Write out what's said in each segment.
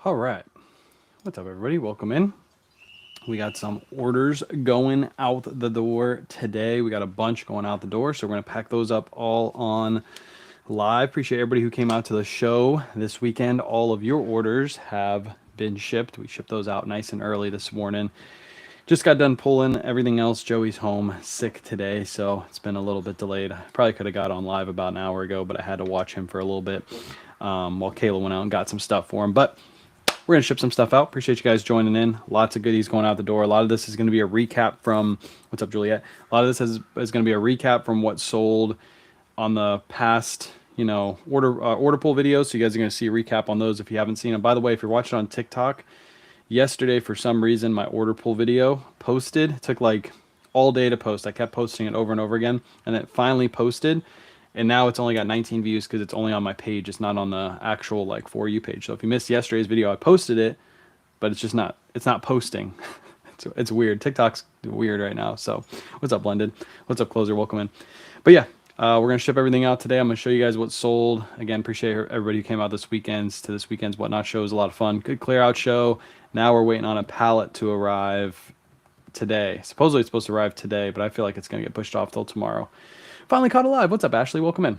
All right. What's up, everybody? Welcome in. We got some orders going out the door today. We got a bunch going out the door, so we're going to pack those up all on live. Appreciate everybody who came out to the show this weekend. All of your orders have been shipped. We shipped those out nice and early this morning. Just got done pulling everything else. Joey's home sick today, so it's been a little bit delayed. I probably could have got on live about an hour ago, but I had to watch him for a little bit while Kayla went out and got some stuff for him. But we're going to ship some stuff out. Appreciate you guys joining in. Lots of goodies going out the door. A lot of this is going to be a recap from, what's up, Juliet? A lot of this is going to be a recap from what sold on the past, order pull videos. So you guys are going to see a recap on those if you haven't seen them. By the way, if you're watching on TikTok, yesterday, for some reason, my order pull video posted. It took like all day to post. I kept posting it over and over again, and it finally posted. And now it's only got 19 views because it's only on my page. It's not on the actual like For You page. So if you missed yesterday's video, I posted it, but it's just not. It's not posting. It's weird. TikTok's weird right now. So what's up, Blended? What's up, Closer? Welcome in. But yeah, we're gonna ship everything out today. I'm gonna show you guys what sold. Again, appreciate everybody who came out this weekend's Whatnot show. It was a lot of fun. Good clear out show. Now we're waiting on a pallet to arrive today. Supposedly it's supposed to arrive today, but I feel like it's gonna get pushed off till tomorrow. Finally caught alive. What's up, Ashley? Welcome in.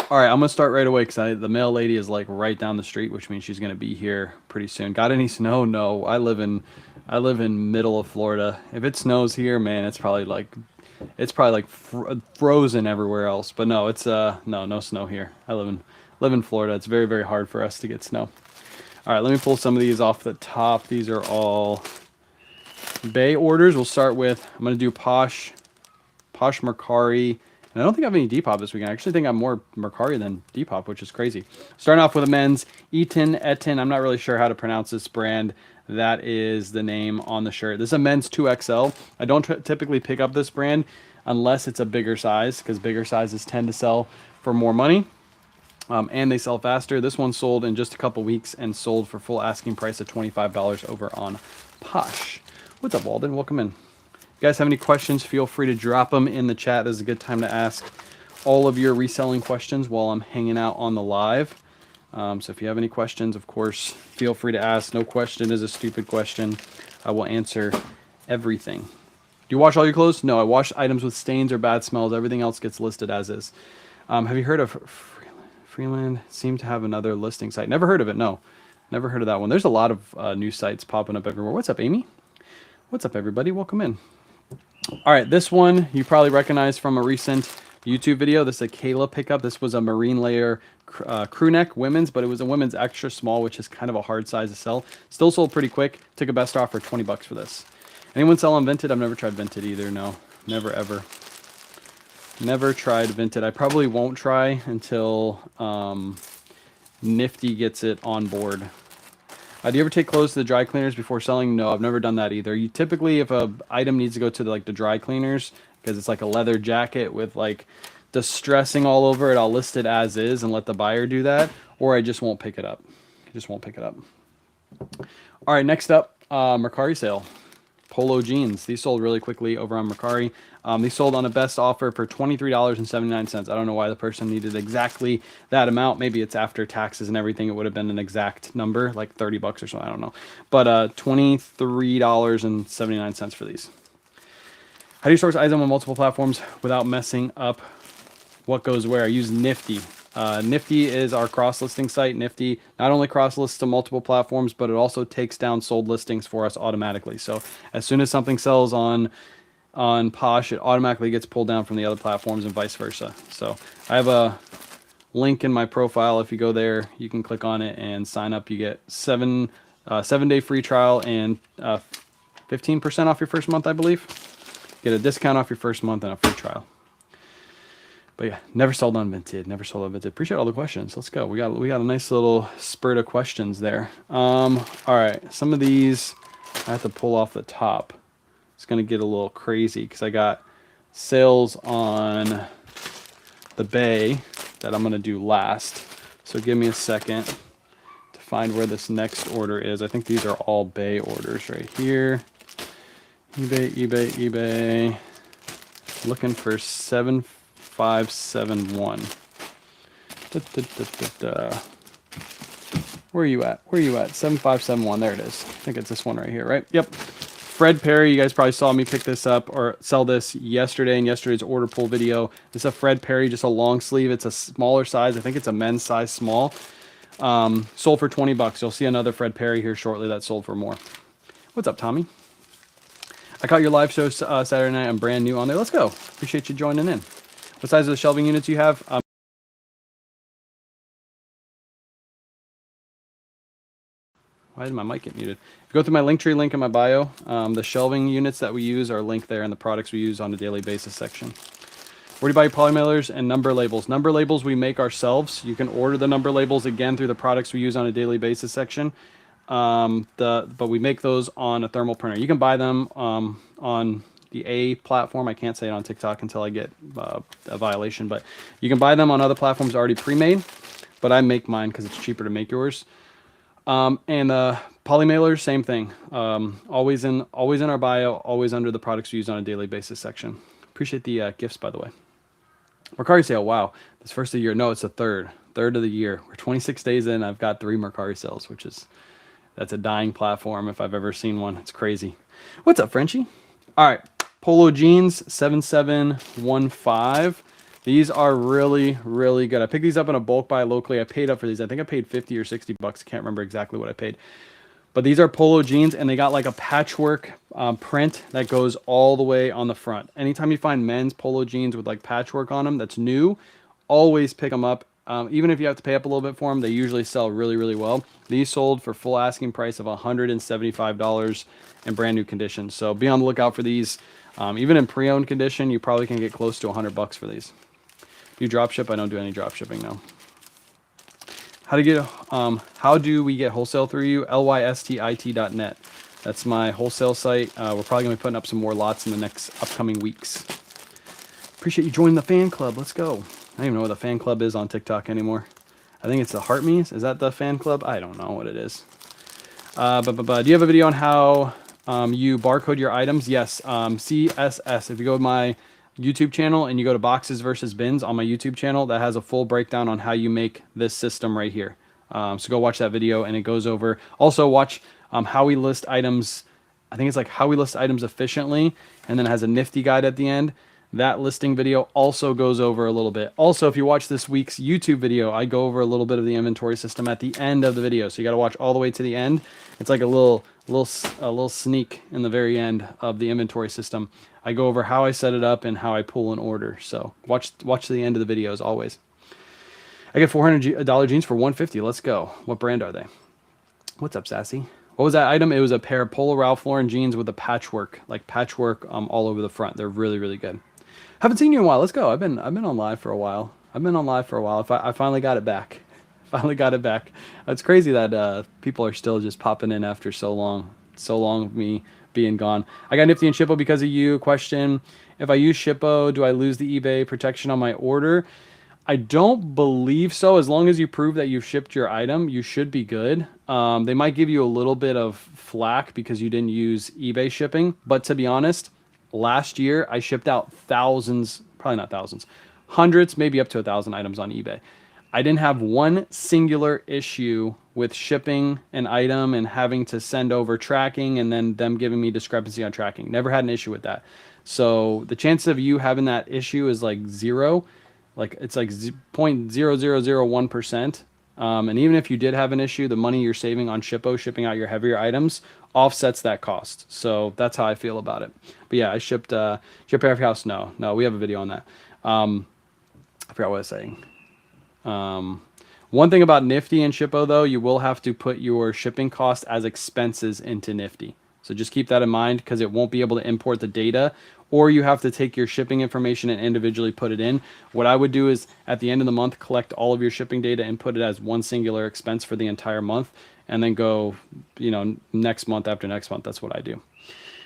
All right, I'm gonna start right away because the mail lady is like right down the street, which means she's gonna be here pretty soon. Got any snow? No. I live in middle of Florida. If it snows here, man, it's probably like frozen everywhere else. But no, it's no snow here. I live in Florida. It's very, very hard for us to get snow. All right, let me pull some of these off the top. These are all Bay orders. We'll start with, I'm gonna do Posh Mercari. And I don't think I have any Depop this weekend. I actually think I'm more Mercari than Depop, which is crazy. Starting off with a men's Eton. I'm not really sure how to pronounce this brand. That is the name on the shirt. This is a men's 2XL. I don't typically pick up this brand unless it's a bigger size, because bigger sizes tend to sell for more money. And they sell faster. This one sold in just a couple weeks and sold for full asking price of $25 over on Posh. What's up, Walden? Welcome in. If you guys have any questions, feel free to drop them in the chat. This is a good time to ask all of your reselling questions while I'm hanging out on the live. So if you have any questions, of course, feel free to ask. No question is a stupid question. I will answer everything. Do you wash all your clothes? No, I wash items with stains or bad smells. Everything else gets listed as is. Have you heard of Freeland? Seem to have another listing site. Never heard of it, no. Never heard of that one. There's a lot of new sites popping up everywhere. What's up, Amy? What's up, everybody? Welcome in. All right, this one you probably recognize from a recent YouTube video. This is a Kayla pickup. This was a marine layer crew neck women's, but it was a women's extra small, which is kind of a hard size to sell. Still sold pretty quick. Took a best offer, 20 bucks for this. Anyone sell on Vinted? I've never tried Vinted either. No, never ever. Never tried Vinted. I probably won't try until Nifty gets it on board. Do you ever take clothes to the dry cleaners before selling? No, I've never done that either. You typically, if a item needs to go to the dry cleaners, because it's like a leather jacket with like distressing all over it, I'll list it as is and let the buyer do that, or I just won't pick it up. All right, next up, Mercari sale. Polo jeans. These sold really quickly over on Mercari. These sold on a best offer for $23.79. I don't know why the person needed exactly that amount. Maybe it's after taxes and everything. It would have been an exact number, like 30 bucks or something. I don't know. But $23.79 for these. How do you source items on multiple platforms without messing up what goes where? I use Nifty. Nifty is our cross-listing site. Nifty not only cross-lists to multiple platforms, but it also takes down sold listings for us automatically. So as soon as something sells on Posh, it automatically gets pulled down from the other platforms and vice versa. So I have a link in my profile. If you go there, you can click on it and sign up. You get 7-day free trial and 15% off your first month, I believe. Get a discount off your first month and a free trial. But yeah, never sold on Vinted. Appreciate all the questions. Let's go. We got a nice little spurt of questions there. All right, some of these I have to pull off the top. It's gonna get a little crazy because I got sales on the Bay that I'm gonna do last. So give me a second to find where this next order is. I think these are all Bay orders right here. eBay. Looking for 7571. Where are you at? Where are you at? 7571. There it is. I think it's this one right here, right? Yep. Fred Perry, you guys probably saw me pick this up or sell this yesterday in yesterday's order pull video. This is a Fred Perry, just a long sleeve. It's a smaller size. I think it's a men's size small. Sold for 20 bucks. You'll see another Fred Perry here shortly that sold for more. What's up, Tommy? I caught your live show Saturday night. I'm brand new on there. Let's go. Appreciate you joining in. What size of the shelving units you have? Why did my mic get muted? If you go through my Linktree link in my bio, the shelving units that we use are linked there and the products we use on a daily basis section. Where do you buy your polymailers and number labels? Number labels we make ourselves. You can order the number labels again through the products we use on a daily basis section. But we make those on a thermal printer. You can buy them on the A platform. I can't say it on TikTok until I get a violation, but you can buy them on other platforms already pre-made. But I make mine because it's cheaper to make yours. And polymailers, same thing. Always in our bio, always under the products we use on a daily basis section. Appreciate the gifts, by the way. Mercari sale, wow. This first of the year, no, it's the third of the year. We're 26 days in. I've got 3 Mercari sales, that's a dying platform if I've ever seen one. It's crazy. What's up, Frenchie? All right, Polo Jeans 7715. These are really, really good. I picked these up in a bulk buy locally. I paid up for these. I think I paid 50 or 60 bucks. I can't remember exactly what I paid. But these are Polo jeans, and they got like a patchwork print that goes all the way on the front. Anytime you find men's Polo jeans with like patchwork on them that's new, always pick them up. Even if you have to pay up a little bit for them, they usually sell really, really well. These sold for full asking price of $175 in brand new condition. So be on the lookout for these. Even in pre-owned condition, you probably can get close to 100 bucks for these. Do you drop ship? I don't do any drop shipping now. How do we get wholesale through you? lystit.net. That's my wholesale site. We're probably gonna be putting up some more lots in the next upcoming weeks. Appreciate you joining the fan club. Let's go. I don't even know what the fan club is on TikTok anymore. I think it's the Heart Me's. Is that the fan club? I don't know what it is. Do you have a video on how you barcode your items? Yes. CSS. If you go to my YouTube channel and you go to boxes versus bins on my YouTube channel, that has a full breakdown on how you make this system right here. So go watch that video, and it goes over. Also watch how we list items. I think it's like how we list items efficiently, and then it has a nifty guide at the end. That listing video also goes over a little bit. Also, if you watch this week's YouTube video, I go over a little bit of the inventory system at the end of the video. So you got to watch all the way to the end. It's like a little sneak in the very end of the inventory system. I go over how I set it up and how I pull an order. So watch the end of the video as always. I get $400 jeans for $150. Let's go. What brand are they? What's up, Sassy? What was that item? It was a pair of Polo Ralph Lauren jeans with a patchwork, all over the front. They're really, really good. Haven't seen you in a while. Let's go. I've been on live for a while. I finally got it back. It's crazy that people are still just popping in after so long of me being gone. I got nifty and Shippo because of you. Question: if I use Shippo, do I lose the eBay protection on my order? I don't believe so. As long as you prove that you've shipped your item, you should be good. They might give you a little bit of flack because you didn't use eBay shipping, but to be honest, last year I shipped out thousands, probably not thousands, hundreds, maybe up to 1,000 items on eBay. I didn't have one singular issue with shipping an item and having to send over tracking and then them giving me discrepancy on tracking. Never had an issue with that. So the chance of you having that issue is like zero. It's like 0.0001%. And even if you did have an issue, the money you're saving on Shippo shipping out your heavier items offsets that cost. So that's how I feel about it. But yeah, I shipped every house. No, we have a video on that. I forgot what I was saying. One thing about Nifty and Shippo though, you will have to put your shipping cost as expenses into Nifty. So just keep that in mind because it won't be able to import the data, or you have to take your shipping information and individually put it in. What I would do is at the end of the month, collect all of your shipping data and put it as one singular expense for the entire month, and then go, next month after next month. That's what I do.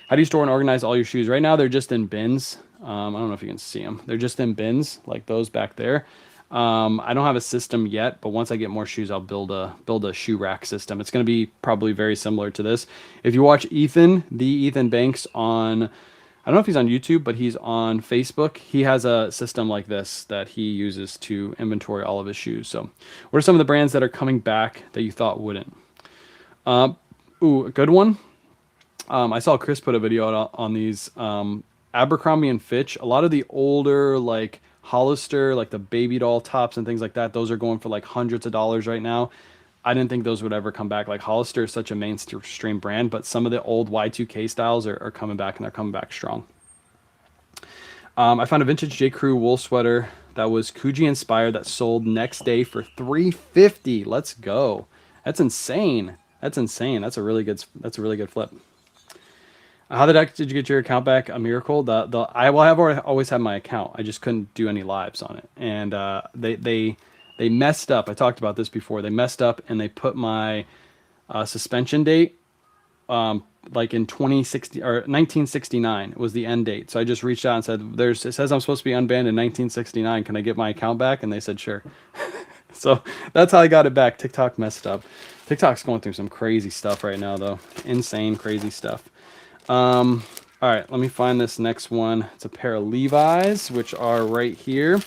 How do you store and organize all your shoes? Right now, they're just in bins. I don't know if you can see them. They're just in bins like those back there. I don't have a system yet, but once I get more shoes, I'll build a shoe rack system. It's going to be probably very similar to this. If you watch Ethan Banks on I don't know if he's on YouTube, but he's on Facebook. He has a system like this that he uses to inventory all of his shoes. So, what are some of the brands that are coming back that you thought wouldn't? Ooh, a good one. I saw Chris put a video out on these Abercrombie and Fitch. A lot of the older like Hollister, like the baby doll tops and things like that, those are going for like hundreds of dollars right now. I didn't think those would ever come back. Like Hollister is such a mainstream brand, but some of the old Y2K styles are coming back, and they're coming back strong. I found a vintage J. Crew wool sweater that was Coogee inspired that sold next day for $350. Let's go. That's insane. That's insane. That's a really good flip. How the heck did you get your account back? A miracle. I've always had my account. I just couldn't do any lives on it, and they messed up. I talked about this before. They messed up and they put my suspension date like in 2060 or 1969 was the end date. So I just reached out and said, it says I'm supposed to be unbanned in 1969. Can I get my account back? And they said, sure. So that's how I got it back. TikTok messed up. TikTok's going through some crazy stuff right now, though. Insane, crazy stuff. All right, let me find this next one. It's a pair of Levi's, which are right here.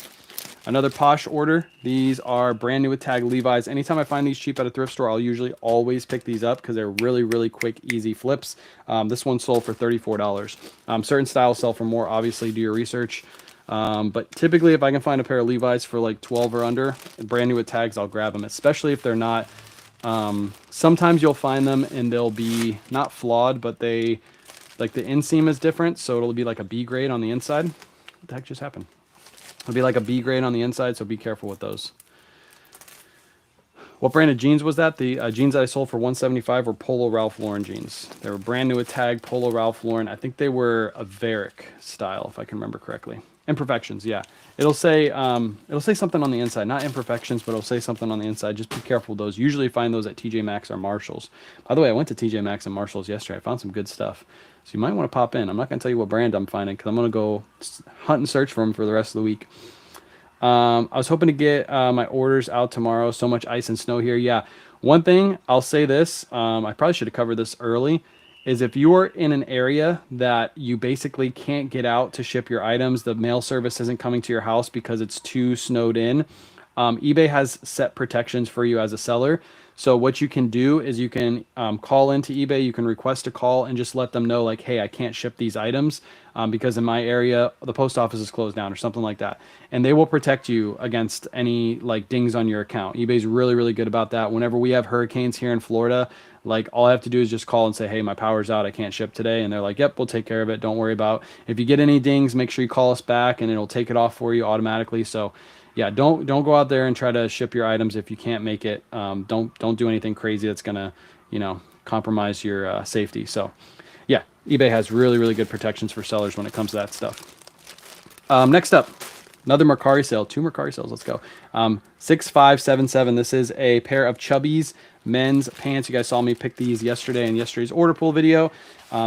Another Posh order. These are brand new with tag Levi's. Anytime I find these cheap at a thrift store, I'll usually always pick these up because they're really, really quick, easy flips. This one sold for $34. Certain styles sell for more. Obviously, do your research. But typically, if I can find a pair of Levi's for like 12 or under, brand new with tags, I'll grab them, especially if they're not. Sometimes you'll find them and they'll be not flawed, but they, like the inseam is different. So it'll be like a B grade on the inside. What the heck just happened? It'll be like a B grade on the inside, so be careful with those. What brand of jeans was that? The jeans that I sold for $175 were Polo Ralph Lauren jeans. They were brand new with tag, Polo Ralph Lauren. I think they were a Varick style, if I can remember correctly. Imperfections, yeah. It'll say something on the inside, not imperfections, but it'll say something on the inside. Just be careful with those. Usually find those at TJ Maxx or Marshalls. By the way, I went to TJ Maxx and Marshalls yesterday. I found some good stuff. So you might want to pop in. I'm not going to tell you what brand I'm finding because I'm going to go hunt and search for them for the rest of the week. I was hoping to get my orders out tomorrow. So much ice and snow here. Yeah. One thing, I'll say this. I probably should have covered this early. Is if you're in an area that you basically can't get out to ship your items, the mail service isn't coming to your house because it's too snowed in, eBay has set protections for you as a seller. So what you can do is you can call into eBay, you can request a call and just let them know like, hey, I can't ship these items because in my area, the post office is closed down or something like that. And they will protect you against any like dings on your account. eBay's really, really good about that. Whenever we have hurricanes here in Florida, like all I have to do is just call and say, hey, my power's out. I can't ship today. And they're like, yep, we'll take care of it. Don't worry about it. If you get any dings, make sure you call us back and it'll take it off for you automatically. So yeah, don't go out there and try to ship your items if you can't make it. Don't do anything crazy that's gonna, compromise your safety. So yeah, eBay has really, really good protections for sellers when it comes to that stuff. Next up, another Mercari sale. 2 Mercari sales. Let's go. 6577. This is a pair of Chubbies men's pants. You guys saw me pick these yesterday in yesterday's order pool video.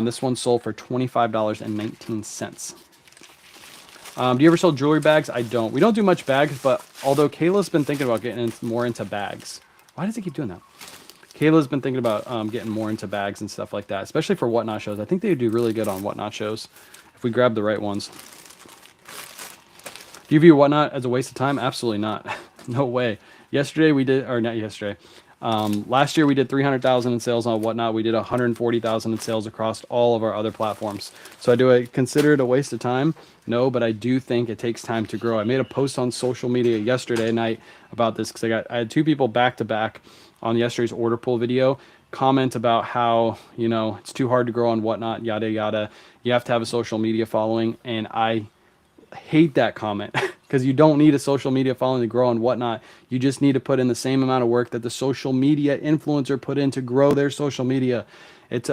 This one sold for $25.19. Do you ever sell jewelry bags? I don't. We don't do much bags, but although Kayla's been thinking about getting more into bags. Why does it keep doing that? Kayla's been thinking about getting more into bags and stuff like that, especially for Whatnot shows. I think they would do really good on Whatnot shows if we grab the right ones. Do you view Whatnot as a waste of time? Absolutely not. No way. Yesterday we did, or not yesterday. Last year we did 300,000 in sales on Whatnot. We did 140,000 in sales across all of our other platforms. So do I consider it a waste of time? No, but I do think it takes time to grow. I made a post on social media yesterday night about this because I had 2 people back to back on yesterday's order pool video comment about how, it's too hard to grow on Whatnot, yada, yada. You have to have a social media following. And I hate that comment because you don't need a social media following to grow on Whatnot. You just need to put in the same amount of work that the social media influencer put in to grow their social media. It's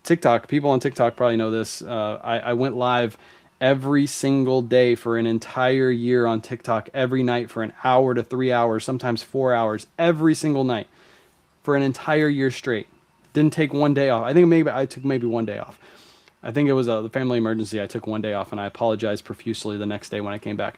TikTok. People on TikTok probably know this. I went live every single day for an entire year on TikTok, every night for an hour to 3 hours, sometimes 4 hours, every single night for an entire year straight. Didn't take one day off. I think I took maybe 1 day off. I think it was the family emergency. I took 1 day off and I apologized profusely the next day when I came back.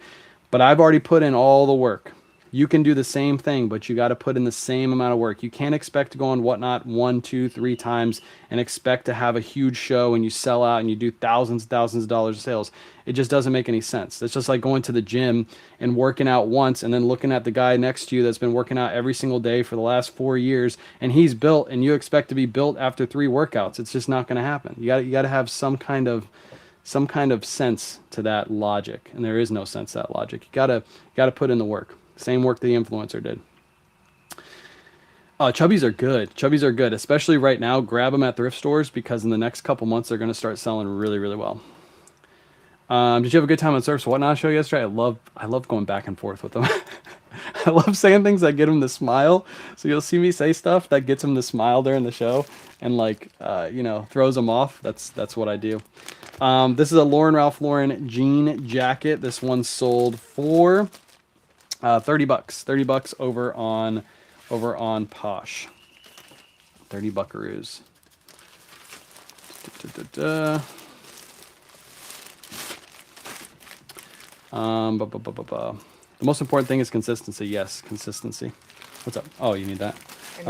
But I've already put in all the work. You can do the same thing, but you got to put in the same amount of work. You can't expect to go on Whatnot 1, 2, 3 times and expect to have a huge show and you sell out and you do thousands and thousands of dollars of sales. It just doesn't make any sense. It's just like going to the gym and working out once and then looking at the guy next to you that's been working out every single day for the last 4 years and he's built and you expect to be built after 3 workouts. It's just not going to happen. You got to have some kind of sense to that logic, and there is no sense to that logic. You gotta put in the work. Same work the influencer did. Chubbies are good. Chubbies are good, especially right now. Grab them at thrift stores because in the next couple months they're going to start selling really, really well. Did you have a good time on Surf's Whatnot show yesterday? I love going back and forth with them. I love saying things that get them to smile. So you'll see me say stuff that gets them to smile during the show and like throws them off. That's what I do. This is a Ralph Lauren jean jacket. This one sold for $30. $30 over on Posh. 30 buckaroos. The most important thing is consistency. Yes, consistency. What's up? Oh, you need that.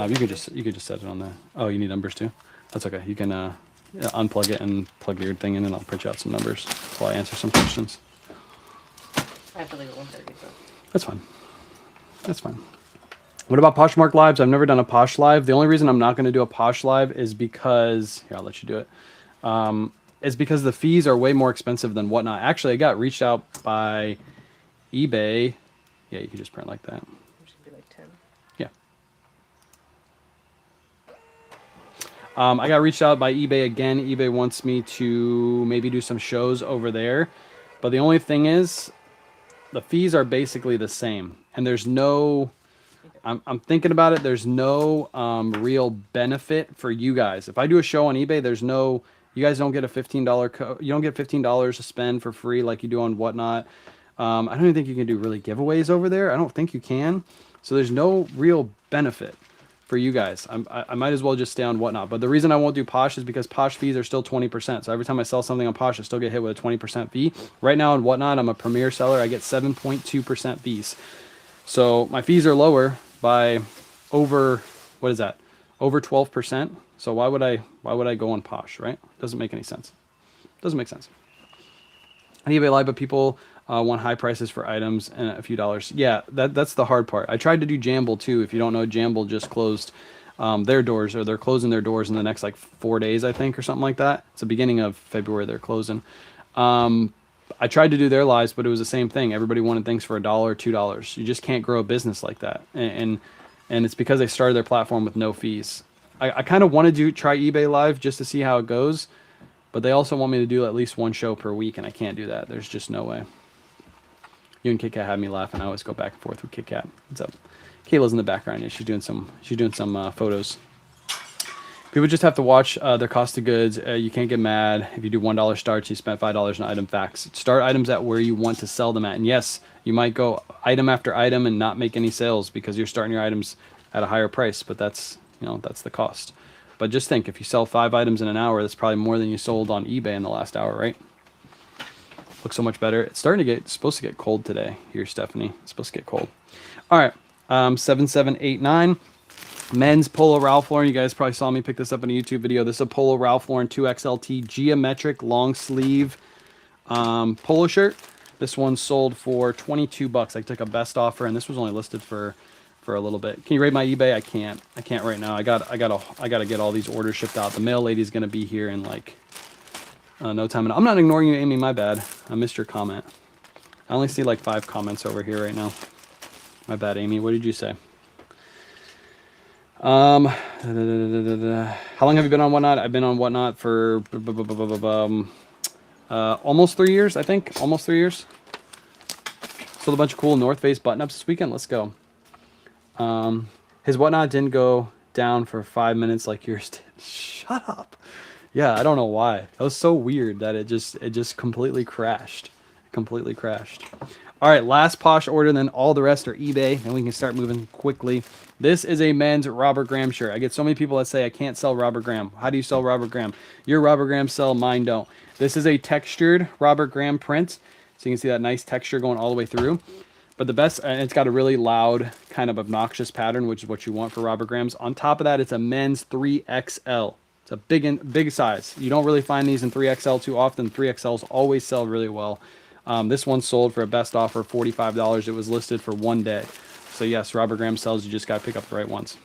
You could just set it on there. Oh, you need numbers too. That's okay. You can unplug it and plug your thing in, and I'll print you out some numbers while I answer some questions. I have to leave at 1:30, so. That's fine. That's fine. What about Poshmark Lives? I've never done a Posh Live. The only reason I'm not going to do a Posh Live is because... Here, I'll let you do it. Is because the fees are way more expensive than Whatnot. Actually, I got reached out by eBay. Yeah, you can just print like that. It should be like 10. Yeah. I got reached out by eBay again. eBay wants me to maybe do some shows over there. But the only thing is, the fees are basically the same. And there's no... I'm thinking about it. There's no real benefit for you guys. If I do a show on eBay, there's no... You guys don't get a $15 you don't get $15 to spend for free like you do on Whatnot. I don't even think you can do really giveaways over there. I don't think you can. So there's no real benefit for you guys. I might as well just stay on Whatnot. But the reason I won't do Posh is because Posh fees are still 20%. So every time I sell something on Posh, I still get hit with a 20% fee. Right now on Whatnot, I'm a premier seller. I get 7.2% fees. So my fees are lower by over, what is that? Over 12%. So why would I go on Posh, right? Doesn't make any sense. Doesn't make sense. On eBay Live, but people want high prices for items and a few dollars. Yeah, that's the hard part. I tried to do Jamble too. If you don't know, Jamble just closed their doors, or they're closing their doors in the next like 4 days, I think, or something like that. It's the beginning of February they're closing. I tried to do their lives, but it was the same thing. Everybody wanted things for $1 or $2. You just can't grow a business like that. And it's because they started their platform with no fees. I kind of wanted to try eBay Live just to see how it goes, but they also want me to do at least one show per week, and I can't do that. There's just no way. You and Kit Kat had me laughing. I always go back and forth with Kit Kat. What's up? Kayla's in the background. Yeah, she's doing some photos. People just have to watch their cost of goods. You can't get mad if you do $1 starts. You spent $5 on item facts. Start items at where you want to sell them at. And yes, you might go item after item and not make any sales because you're starting your items at a higher price. But that's the cost. But just think, if you sell 5 items in an hour, that's probably more than you sold on eBay in the last hour, right? Looks so much better. It's supposed to get cold today here, Stephanie. It's supposed to get cold. All right, 7789. Men's Polo Ralph Lauren. You guys probably saw me pick this up in a YouTube video. This is a Polo Ralph Lauren 2XLT geometric long sleeve polo shirt. This one sold for $22. I took a best offer, and this was only listed for a little bit. Can you rate my eBay? I can't right now. I gotta get all these orders shipped out. The mail lady's gonna be here in like no time. And I'm not ignoring you, Amy. My bad. I missed your comment. I only see like 5 comments over here right now. My bad, Amy. What did you say? How long have you been on Whatnot? I've been on Whatnot for almost 3 years, I think. Almost 3 years. Sold a bunch of cool North Face button-ups this weekend. Let's go. His Whatnot didn't go down for 5 minutes like yours did. Shut up. Yeah, I don't know why. That was so weird that it just completely crashed. Completely crashed. All right, last Posh order, then all the rest are eBay, and we can start moving quickly. This is a men's Robert Graham shirt. I get so many people that say, I can't sell Robert Graham. How do you sell Robert Graham? Your Robert Graham sell, mine don't. This is a textured Robert Graham print, so you can see that nice texture going all the way through. But the best, and it's got a really loud, kind of obnoxious pattern, which is what you want for Robert Graham's. On top of that, it's a men's 3XL. It's a big size. You don't really find these in 3XL too often. 3XLs always sell really well. This one sold for a best offer of $45. It was listed for 1 day. So yes, Robert Graham sells. You just got to pick up the right ones.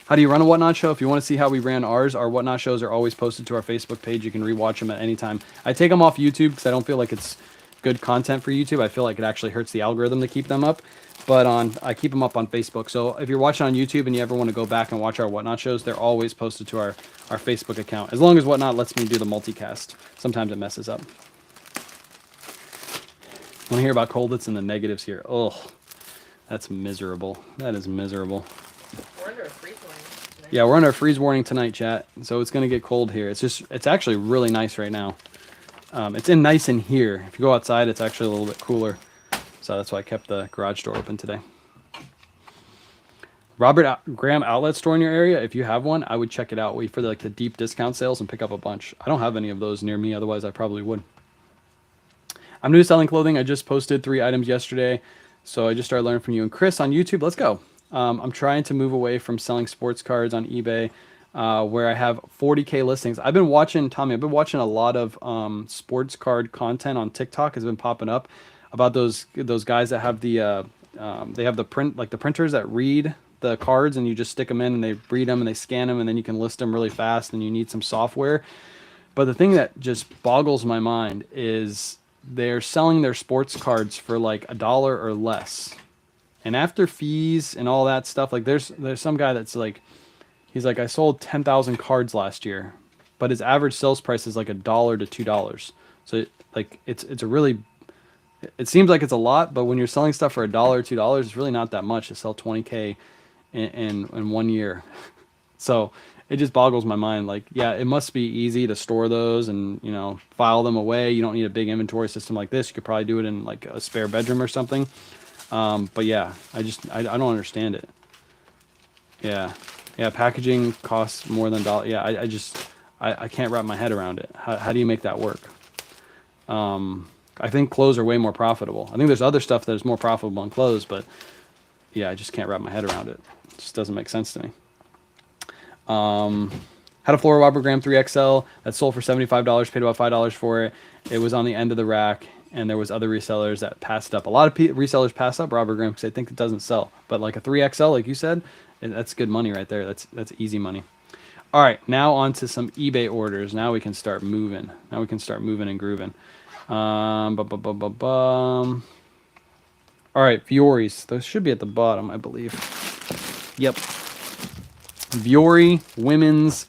How do you run a Whatnot show? If you want to see how we ran ours, our Whatnot shows are always posted to our Facebook page. You can rewatch them at any time. I take them off YouTube because I don't feel like it's good content for YouTube. I feel like it actually hurts the algorithm to keep them up. But I keep them up on Facebook. So if you're watching on YouTube and you ever want to go back and watch our Whatnot shows, they're always posted to our Facebook account. As long as Whatnot lets me do the multicast. Sometimes it messes up. Want to hear about cold? It's in the negatives here. Oh, that's miserable. That is miserable. We're under a freeze warning tonight. Yeah, we're under a freeze warning tonight, chat. So it's going to get cold here. It's actually really nice right now. It's nice in here. If you go outside, it's actually a little bit cooler. So that's why I kept the garage door open today. Robert Graham outlet store in your area, if you have one, I would check it out. Wait for the deep discount sales and pick up a bunch. I don't have any of those near me, otherwise I probably would. I'm new to selling clothing. I just posted 3 items yesterday. So I just started learning from you and Chris on YouTube. Let's go. I'm trying to move away from selling sports cards on eBay, where I have 40K listings. I've been watching, Tommy, I've been watching a lot of sports card content on TikTok has been popping up about those guys that have the they have the printers that read the cards, and you just stick them in and they read them and they scan them, and then you can list them really fast, and you need some software. But the thing that just boggles my mind is they're selling their sports cards for like $1 or less. And after fees and all that stuff, like there's some guy that's like, he's like, I sold 10,000 cards last year, but his average sales price is like $1 to $2. So like it's a really, it seems like it's a lot, but when you're selling stuff for $1 or $2, it's really not that much to sell 20K in 1 year. So it just boggles my mind. Like, yeah, it must be easy to store those and, you know, file them away. You don't need a big inventory system like this. You could probably do it in like a spare bedroom or something. But yeah, I don't understand it. Yeah. Packaging costs more than $1. Yeah. I can't wrap my head around it. How do you make that work? I think clothes are way more profitable. I think there's other stuff that is more profitable in clothes, but yeah, I just can't wrap my head around it. It just doesn't make sense to me. Had a Flora Robert Graham 3XL that sold for $75, paid about $5 for it. It was on the end of the rack, and there was other resellers that passed up. A lot of resellers pass up Robert Graham because they think it doesn't sell. But like a 3XL, like you said, that's good money right there. That's easy money. All right, now on to some eBay orders. Now we can start moving. Now we can start moving and grooving. All right, Fioris. Those should be at the bottom, I believe. Yep. Viore women's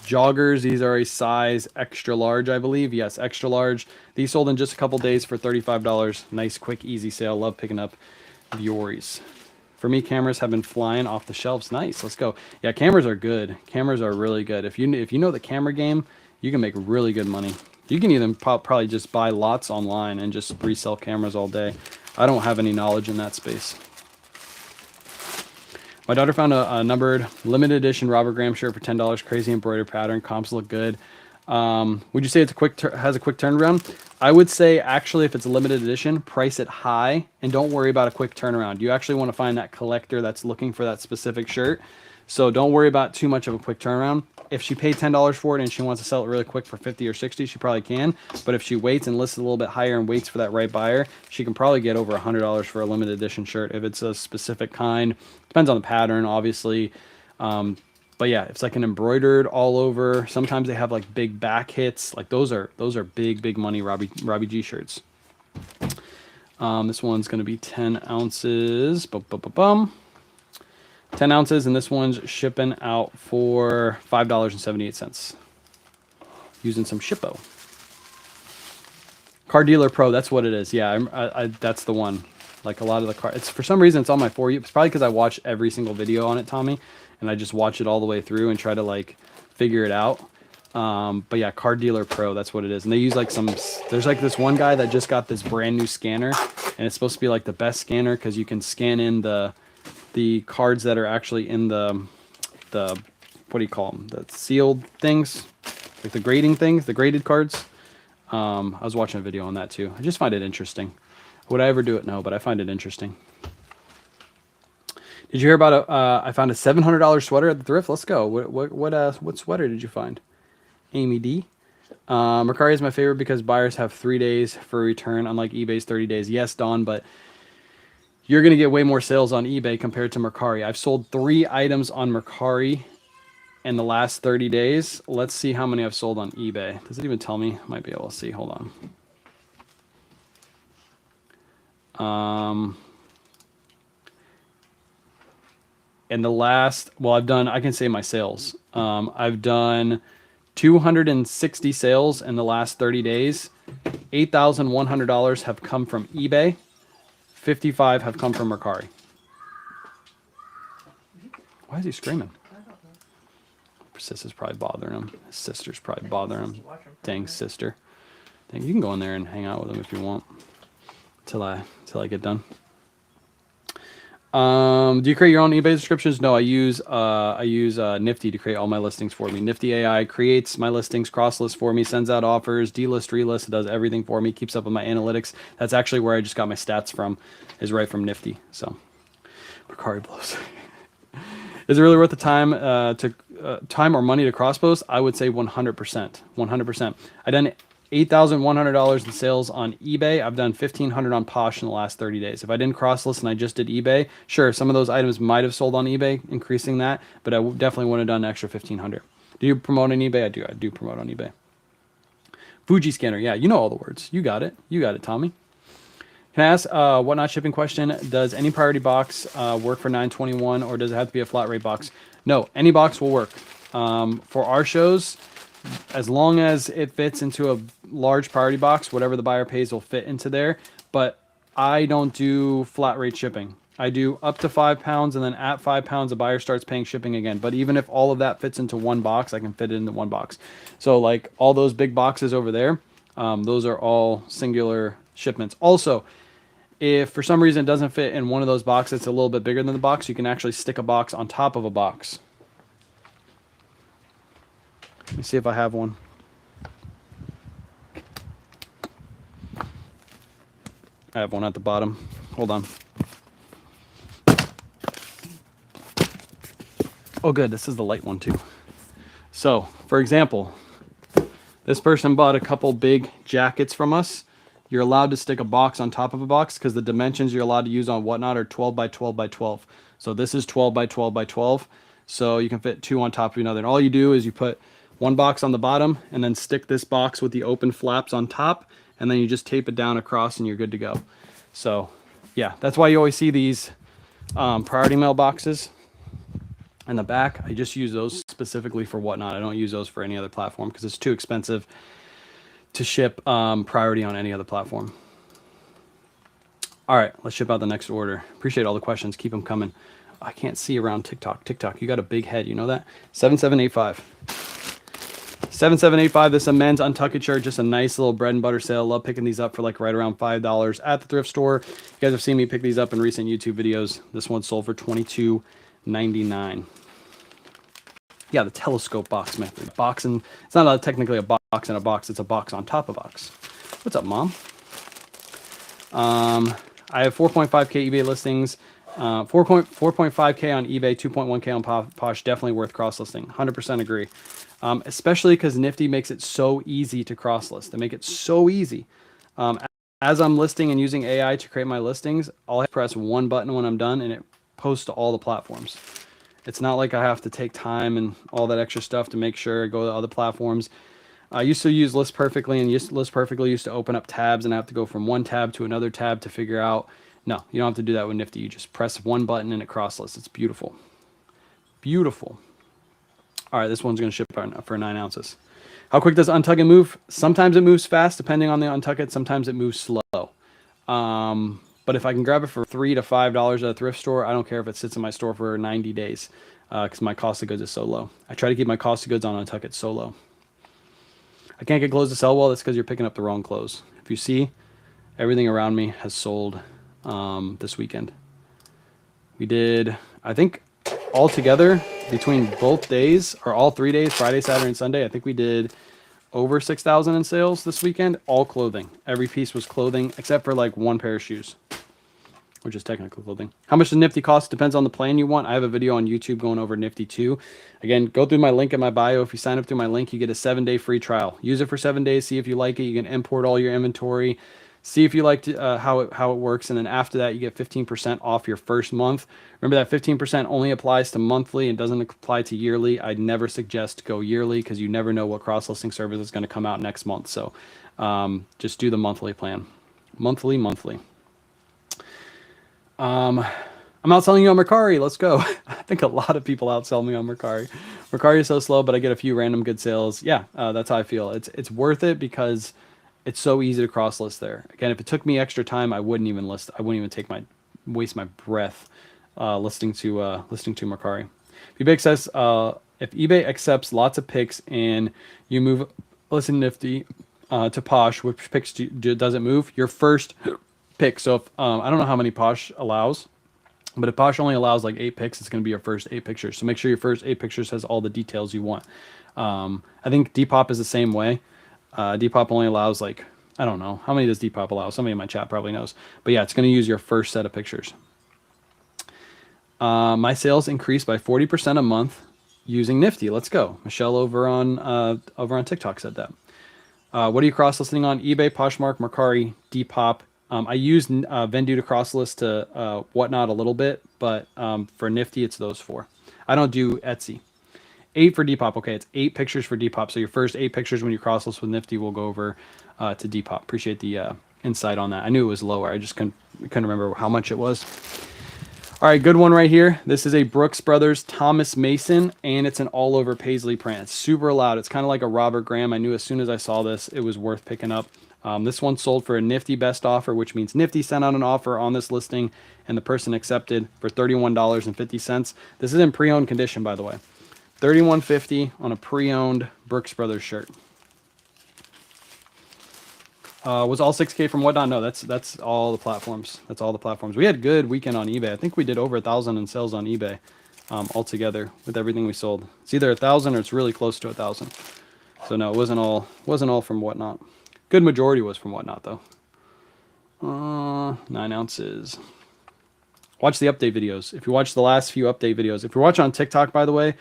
joggers. These are a size extra large, I believe. Yes, extra large. These sold in just a couple days for $35. Nice, quick, easy sale. Love picking up Viores. For me, cameras have been flying off the shelves. Nice. Let's go. Yeah, cameras are good. Cameras are really good. If you know the camera game, you can make really good money. You can even probably just buy lots online and just resell cameras all day. I don't have any knowledge in that space. My daughter found a numbered limited edition Robert Graham shirt for $10. Crazy embroidered pattern. Comps look good. Would you say it's has a quick turnaround? I would say actually, if it's a limited edition, price it high and don't worry about a quick turnaround. You actually want to find that collector that's looking for that specific shirt. So don't worry about too much of a quick turnaround. If she paid $10 for it and she wants to sell it really quick for 50 or 60, she probably can. But if she waits and lists a little bit higher and waits for that right buyer, she can probably get over $100 for a limited edition shirt if it's a specific kind. Depends on the pattern, obviously. But yeah, it's like an embroidered all over. Sometimes they have like big back hits. Like those are big money Robbie G shirts. This one's going to be 10 ounces. 10 ounces, and this one's shipping out for $5.78 using some Shippo. Car Dealer Pro, that's what it is. Yeah, that's the one. Like a lot of the car, it's for some reason it's on my For You. It's probably because I watch every single video on it, Tommy, and I just watch it all the way through and try to like figure it out. But yeah, Car Dealer Pro, that's what it is. And they use like there's like this one guy that just got this brand new scanner, and it's supposed to be like the best scanner because you can scan in the cards that are actually in the what do you call them? The sealed things, like the grading things, the graded cards. I was watching a video on that too. I just find it interesting. Would I ever do it? No, but I find it interesting. Did you hear about I found a $700 sweater at the thrift. Let's go. What sweater did you find? Amy D. Mercari is my favorite because buyers have 3 days for return, unlike eBay's 30 days. Yes, Dawn, but you're going to get way more sales on eBay compared to Mercari. I've sold 3 items on Mercari in the last 30 days. Let's see how many I've sold on eBay. Does it even tell me? Might be able to see. Hold on. In the last, well, I can say my sales. I've done 260 sales in the last 30 days. $8,100 have come from eBay. 55 have come from Mercari. Why is he screaming? His sister's probably bothering him. His sister's probably bothering him. Dang sister. Dang, you can go in there and hang out with him if you want. Till I get done. Do you create your own eBay descriptions? No, I use Nifty to create all my listings for me. Nifty AI creates my listings, cross list for me, sends out offers, delist, relist. It does everything for me, keeps up with my analytics. That's actually where I just got my stats from, is right from Nifty. So, Mercari blows. Is it really worth the time time or money to cross post? I would say 100%. 100%. I done $8,100 in sales on eBay. I've done $1,500 on Posh in the last 30 days. If I didn't cross list and I just did eBay, sure, some of those items might have sold on eBay, increasing that, but I definitely wouldn't have done an extra $1,500. Do you promote on eBay? I do. I do promote on eBay. Fuji scanner. Yeah, you know all the words. You got it. You got it, Tommy. Can I ask whatnot shipping question? Does any priority box work for 921 or does it have to be a flat rate box? No, any box will work. For our shows, as long as it fits into a large priority box, whatever the buyer pays will fit into there. But I don't do flat rate shipping. I do up to 5 pounds, and then at 5 pounds, the buyer starts paying shipping again. But even if all of that fits into one box, I can fit it into one box. So like all those big boxes over there, those are all singular shipments. Also, if for some reason it doesn't fit in one of those boxes, it's a little bit bigger than the box, you can actually stick a box on top of a box. Let me see if I have one. I have one at the bottom. Hold on. Oh, good. This is the light one, too. So, for example, this person bought a couple big jackets from us. You're allowed to stick a box on top of a box because the dimensions you're allowed to use on whatnot are 12 by 12 by 12. So this is 12 by 12 by 12. So you can fit 2 on top of another. And all you do is you put one box on the bottom and then stick this box with the open flaps on top, and then you just tape it down across and you're good to go. So yeah, that's why you always see these priority mail boxes in the back. I just use those specifically for whatnot. I don't use those for any other platform because it's too expensive to ship priority on any other platform. All right, let's ship out the next order. Appreciate all the questions. Keep them coming. I can't see around TikTok. TikTok, you got a big head. You know that? 7785. 7785. This is a men's untucked shirt. Just a nice little bread and butter sale. Love picking these up for like right around $5 at the thrift store. You guys have seen me pick these up in recent YouTube videos. This one sold for $22.99. Yeah, the telescope box method. Box and it's not technically a box in a box. It's a box on top of a box. What's up, Mom? I have 4.5K eBay listings. 4.5K on eBay, 2.1K on Posh. Definitely worth cross listing. 100% agree. Especially because Nifty makes it so easy to cross list. They make it so easy. As I'm listing and using AI to create my listings, I'll press one button when I'm done and it posts to all the platforms. It's not like I have to take time and all that extra stuff to make sure I go to other platforms. I used to use List Perfectly, and List Perfectly used to open up tabs and I have to go from one tab to another tab to figure out. No, you don't have to do that with Nifty. You just press one button and it cross lists. It's beautiful. Beautiful. All right, this one's going to ship for 9 ounces. How quick does Untuck It move? Sometimes it moves fast, depending on the Untuck It. Sometimes it moves slow. But if I can grab it for $3 to $5 at a thrift store, I don't care if it sits in my store for 90 days because my cost of goods is so low. I try to keep my cost of goods on Untuck It so low. I can't get clothes to sell well. That's because you're picking up the wrong clothes. If you see, everything around me has sold this weekend. We did, I think, all together between both days, or all 3 days, Friday, Saturday, and Sunday, I think we did over 6,000 in sales this weekend. All clothing. Every piece was clothing except for like one pair of shoes, which is technical clothing. How much does Nifty cost? Depends on the plan you want. I have a video on YouTube going over Nifty too. Again, go through my link in my bio. If you sign up through my link, you get a 7-day free trial. Use it for 7 days. See if you like it. You can import all your inventory. See if you like how it works. And then after that, you get 15% off your first month. Remember that 15% only applies to monthly and doesn't apply to yearly. I'd never suggest go yearly because you never know what cross-listing service is going to come out next month. So just do the monthly plan. Monthly. I'm outselling you on Mercari. Let's go. I think a lot of people outsell me on Mercari. Mercari is so slow, but I get a few random good sales. Yeah, that's how I feel. It's worth it because it's so easy to cross list there. Again, if it took me extra time, I wouldn't even list. I wouldn't even waste my breath listing to Mercari. If eBay accepts lots of picks and you move listen Nifty to Posh, which picks does it move? Your first pick. So if I don't know how many Posh allows, but if Posh only allows like 8 picks, it's going to be your first 8 pictures. So make sure your first 8 pictures has all the details you want. I think Depop is the same way. Depop only allows like, I don't know. How many does Depop allow? Somebody in my chat probably knows. But yeah, it's going to use your first set of pictures. My sales increased by 40% a month using Nifty. Let's go. Michelle over on TikTok said that. What are you cross-listing on? eBay, Poshmark, Mercari, Depop. I use Vendu to cross-list to Whatnot a little bit, but for Nifty, it's those 4. I don't do Etsy. 8 for Depop. Okay, it's 8 pictures for Depop. So your first 8 pictures when you cross-list with Nifty will go over to Depop. Appreciate the insight on that. I knew it was lower. I just couldn't remember how much it was. All right, good one right here. This is a Brooks Brothers Thomas Mason, and it's an all-over Paisley print. It's super loud. It's kind of like a Robert Graham. I knew as soon as I saw this, it was worth picking up. This one sold for a Nifty best offer, which means Nifty sent out an offer on this listing, and the person accepted for $31.50. This is in pre-owned condition, by the way. $31.50 on a pre-owned Brooks Brothers shirt. Was all 6K from Whatnot? No, that's all the platforms. That's all the platforms. We had a good weekend on eBay. I think we did over 1,000 in sales on eBay altogether with everything we sold. It's either 1,000 or it's really close to 1,000. So no, it wasn't all from Whatnot. Good majority was from Whatnot though. 9 ounces. Watch the update videos. If you watch the last few update videos, if you're watching on TikTok, by the way,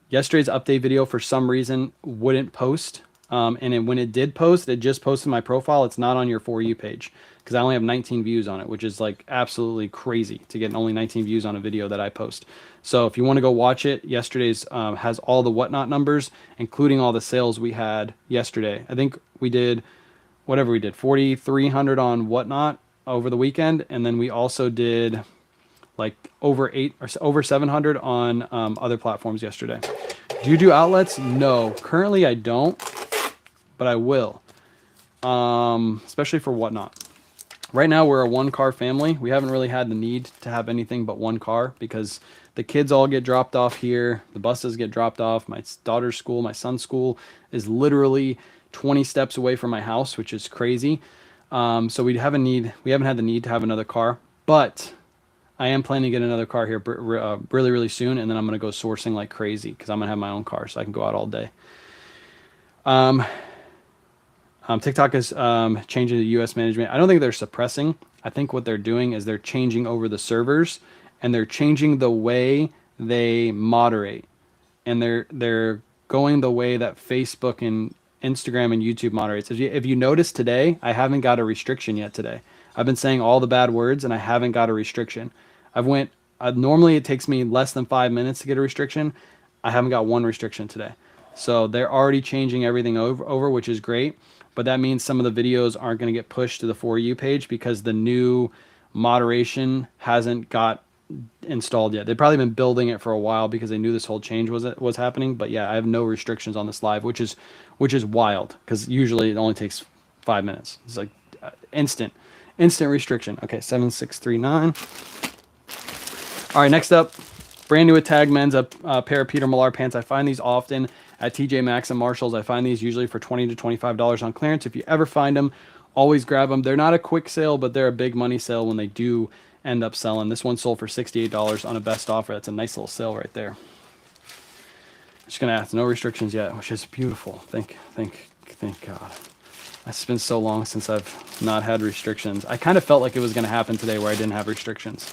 yesterday's update video for some reason wouldn't post. And when it did post, it just posted my profile. It's not on your For You page because I only have 19 views on it, which is like absolutely crazy to get only 19 views on a video that I post. So if you want to go watch it, yesterday's has all the Whatnot numbers, including all the sales we had yesterday. I think we did whatever we did, 4,300 on Whatnot over the weekend, and then we also did like over 700 on other platforms yesterday. Do you do outlets? No, currently I don't, but I will, especially for Whatnot. Right now we're a 1-car family. We haven't really had the need to have anything but 1 car because the kids all get dropped off here. The buses get dropped off. My daughter's school, my son's school is literally 20 steps away from my house, which is crazy. So we haven't had the need to have another car, but I am planning to get another car here really, really soon. And then I'm going to go sourcing like crazy because I'm going to have my own car so I can go out all day. TikTok is changing the U.S. management. I don't think they're suppressing. I think what they're doing is they're changing over the servers and they're changing the way they moderate. And they're going the way that Facebook and Instagram and YouTube moderates. If you notice today, I haven't got a restriction yet today. I've been saying all the bad words and I haven't got a restriction. Normally it takes me less than 5 minutes to get a restriction. I haven't got 1 restriction today. So they're already changing everything over, which is great. But that means some of the videos aren't going to get pushed to the For You page because the new moderation hasn't got installed yet. They've probably been building it for a while because they knew this whole change was happening. But yeah, I have no restrictions on this live, which is wild because usually it only takes 5 minutes. It's like instant restriction. Okay, 7639. All right, next up, brand new at Tag Men's, a pair of Peter Millar pants. I find these often at TJ Maxx and Marshalls. I find these usually for $20 to $25 on clearance. If you ever find them, always grab them. They're not a quick sale, but they're a big money sale when they do end up selling. This one sold for $68 on a best offer. That's a nice little sale right there. Just gonna ask, no restrictions yet, which is beautiful. Thank Thank God. It's been so long since I've not had restrictions. I kind of felt like it was going to happen today where I didn't have restrictions.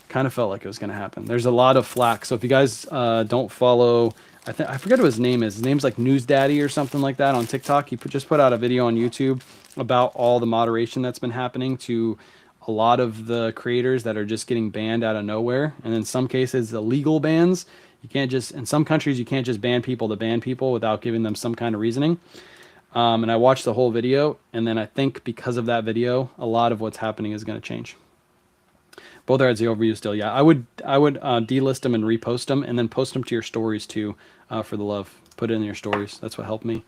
Kind of felt like it was going to happen. There's a lot of flack. So if you guys don't follow, I forget what his name is. His name's like News Daddy or something like that on TikTok. He just put out a video on YouTube about all the moderation that's been happening to a lot of the creators that are just getting banned out of nowhere. And in some cases, illegal bans. You can't just, in some countries, you can't just ban people to ban people without giving them some kind of reasoning. And I watched the whole video, and then I think because of that video, a lot of what's happening is going to change. Both are at 0 views still. Yeah, I would delist them and repost them, and then post them to your stories too, for the love. Put it in your stories. That's what helped me.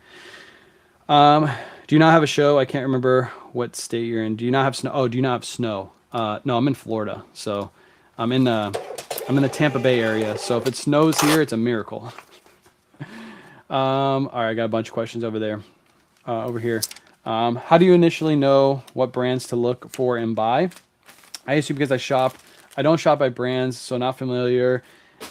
Do you not have a show? I can't remember what state you're in. Do you not have snow? Oh, do you not have snow? No, I'm in Florida, so I'm in the Tampa Bay area. So if it snows here, it's a miracle. All right, I got a bunch of questions over there, over here. How do you initially know what brands to look for and buy? I assume because I don't shop by brands, so not familiar,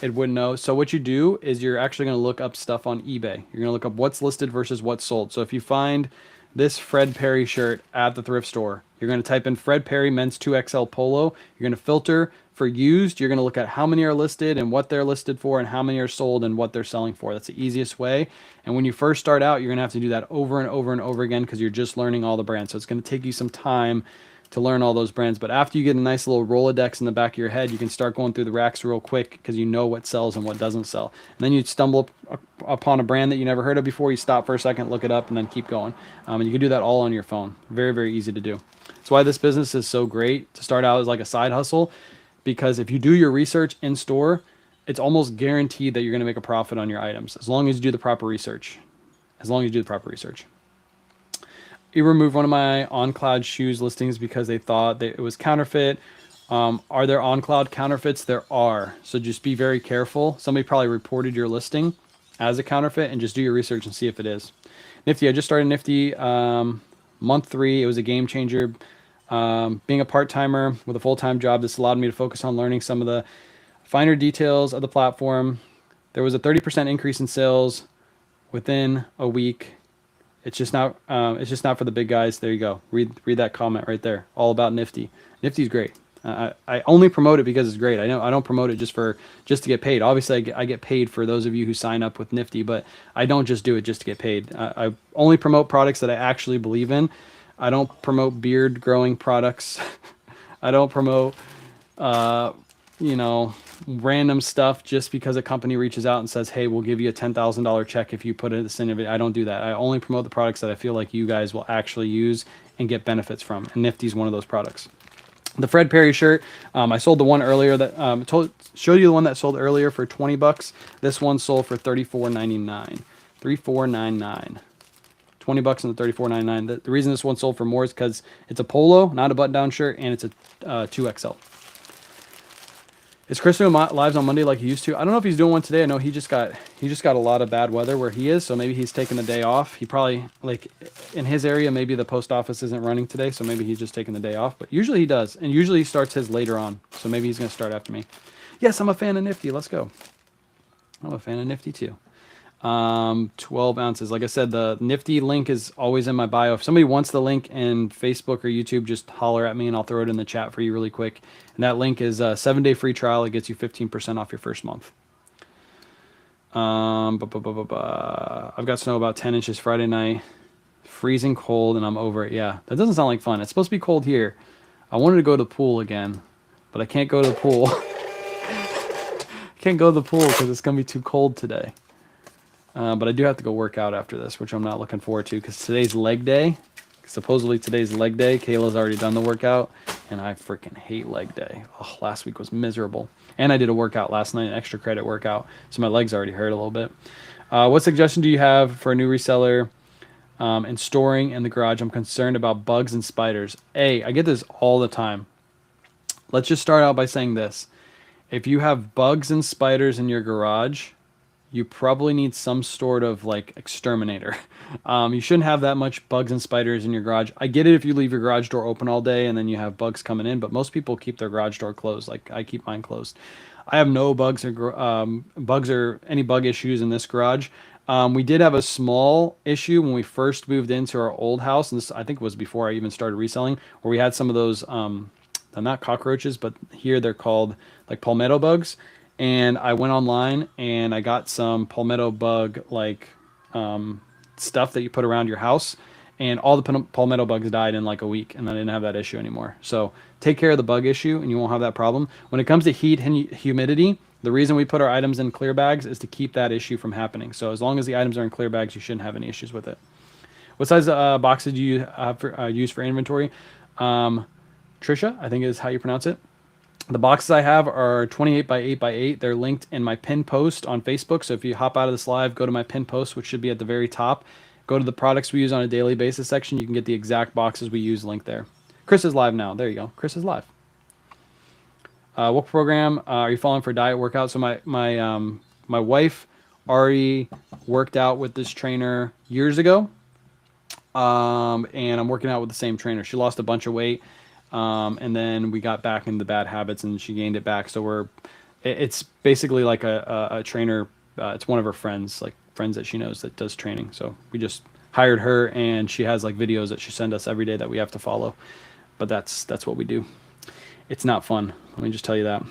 it wouldn't know. So what you do is you're actually going to look up stuff on eBay. You're going to look up what's listed versus what's sold. So if you find this Fred Perry shirt at the thrift store, you're going to type in Fred Perry men's 2XL polo. You're going to filter for used. You're going to look at how many are listed and what they're listed for and how many are sold and what they're selling for. That's the easiest way. And when you first start out, you're going to have to do that over and over and over again because you're just learning all the brands. So it's going to take you some time to learn all those brands. But after you get a nice little Rolodex in the back of your head, you can start going through the racks real quick because you know what sells and what doesn't sell. And then you stumble upon a brand that you never heard of before. You stop for a second, look it up, and then keep going. And you can do that all on your phone. Very, very easy to do. That's why this business is so great to start out as like a side hustle, because if you do your research in store, it's almost guaranteed that you're going to make a profit on your items as long as you do the proper research. As long as you do the proper research. You removed one of my on-cloud shoes listings because they thought that it was counterfeit. Are there on-cloud counterfeits? There are. So just be very careful. Somebody probably reported your listing as a counterfeit, and just do your research and see if it is. Nifty, I just started Nifty month 3. It was a game changer. Being a part-timer with a full-time job, this allowed me to focus on learning some of the finer details of the platform. There was a 30% increase in sales within a week. It's just not for the big guys. There you go. Read that comment right there. All about Nifty. Nifty's great. I only promote it because it's great. I don't promote it just to get paid. Obviously, I get paid for those of you who sign up with Nifty, but I don't just do it just to get paid. I only promote products that I actually believe in. I don't promote beard growing products. I don't promote random stuff just because a company reaches out and says, hey, we'll give you a $10,000 check if you put this in. I don't do that. I only promote the products that I feel like you guys will actually use and get benefits from. And Nifty's one of those products. The Fred Perry shirt, I sold the one earlier that showed you the one that sold earlier for $20. This one sold for $34.99. $34.99. $20 on the $34.99. The reason this one sold for more is because it's a polo, not a button-down shirt, and it's a 2XL. Is Chris doing lives on Monday like he used to? I don't know if he's doing one today. I know he just got a lot of bad weather where he is, so maybe he's taking the day off. He probably, like, in his area, maybe the post office isn't running today, so maybe he's just taking the day off. But usually he does, and usually he starts his later on, so maybe he's going to start after me. Yes, I'm a fan of Nifty. Let's go. I'm a fan of Nifty too. 12 ounces. Like I said, the Nifty link is always in my bio. If somebody wants the link in Facebook or YouTube, just holler at me and I'll throw it in the chat for you really quick. And that link is a 7-day free trial. It gets you 15% off your first month. I've got snow about 10 inches Friday night. Freezing cold and I'm over it. Yeah, that doesn't sound like fun. It's supposed to be cold here. I wanted to go to the pool again, but I can't go to the pool. Can't go to the pool because it's going to be too cold today. But I do have to go work out after this, which I'm not looking forward to because today's leg day. Supposedly today's leg day. Kayla's already done the workout, and I freaking hate leg day. Oh, last week was miserable. And I did a workout last night, an extra credit workout, so my legs already hurt a little bit. What suggestion do you have for a new reseller and storing in the garage? I'm concerned about bugs and spiders. I get this all the time. Let's just start out by saying this. If you have bugs and spiders in your garage, you probably need some sort of like exterminator. You shouldn't have that much bugs and spiders in your garage. I get it if you leave your garage door open all day and then you have bugs coming in, but most people keep their garage door closed. Like I keep mine closed. I have no bugs or any bug issues in this garage. We did have a small issue when we first moved into our old house, and this I think was before I even started reselling, where we had some of those, they're not cockroaches, but here they're called like palmetto bugs. And I went online and I got some palmetto bug like stuff that you put around your house, and all the palmetto bugs died in like a week, and I didn't have that issue anymore. So take care of the bug issue, and you won't have that problem. When it comes to heat and humidity, the reason we put our items in clear bags is to keep that issue from happening. So as long as the items are in clear bags, you shouldn't have any issues with it. What size boxes do you use for inventory? Trisha, I think is how you pronounce it. The boxes I have are 28 by 8 by 8. They're linked in my pin post on Facebook. So if you hop out of this live, go to my pin post, which should be at the very top. Go to the products we use on a daily basis section. You can get the exact boxes we use linked there. Chris is live now. There you go. Chris is live. What program are you following for diet workout? So my wife already worked out with this trainer years ago, and I'm working out with the same trainer. She lost a bunch of weight, and then we got back into bad habits, and she gained it back. So it's basically like a trainer. It's one of her friends, like friends that she knows that does training. So we just hired her, and she has like videos that she sends us every day that we have to follow. But that's what we do. It's not fun. Let me just tell you that.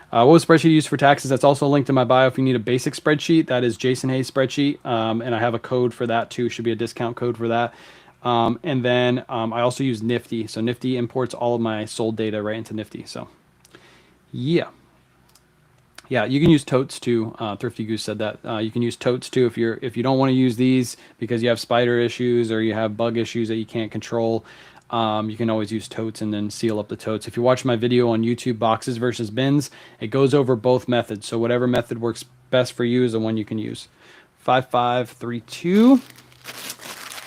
What was spreadsheet used for taxes? That's also linked in my bio. If you need a basic spreadsheet, that is Jason Hayes spreadsheet. And I have a code for that too. Should be a discount code for that. And then I also use Nifty. So Nifty imports all of my sold data right into Nifty. So yeah. Yeah, you can use totes too. Thrifty Goose said that. You can use totes too if you don't want to use these because you have spider issues or you have bug issues that you can't control. You can always use totes and then seal up the totes. If you watch my video on YouTube, boxes versus bins, it goes over both methods. So whatever method works best for you is the one you can use. 5532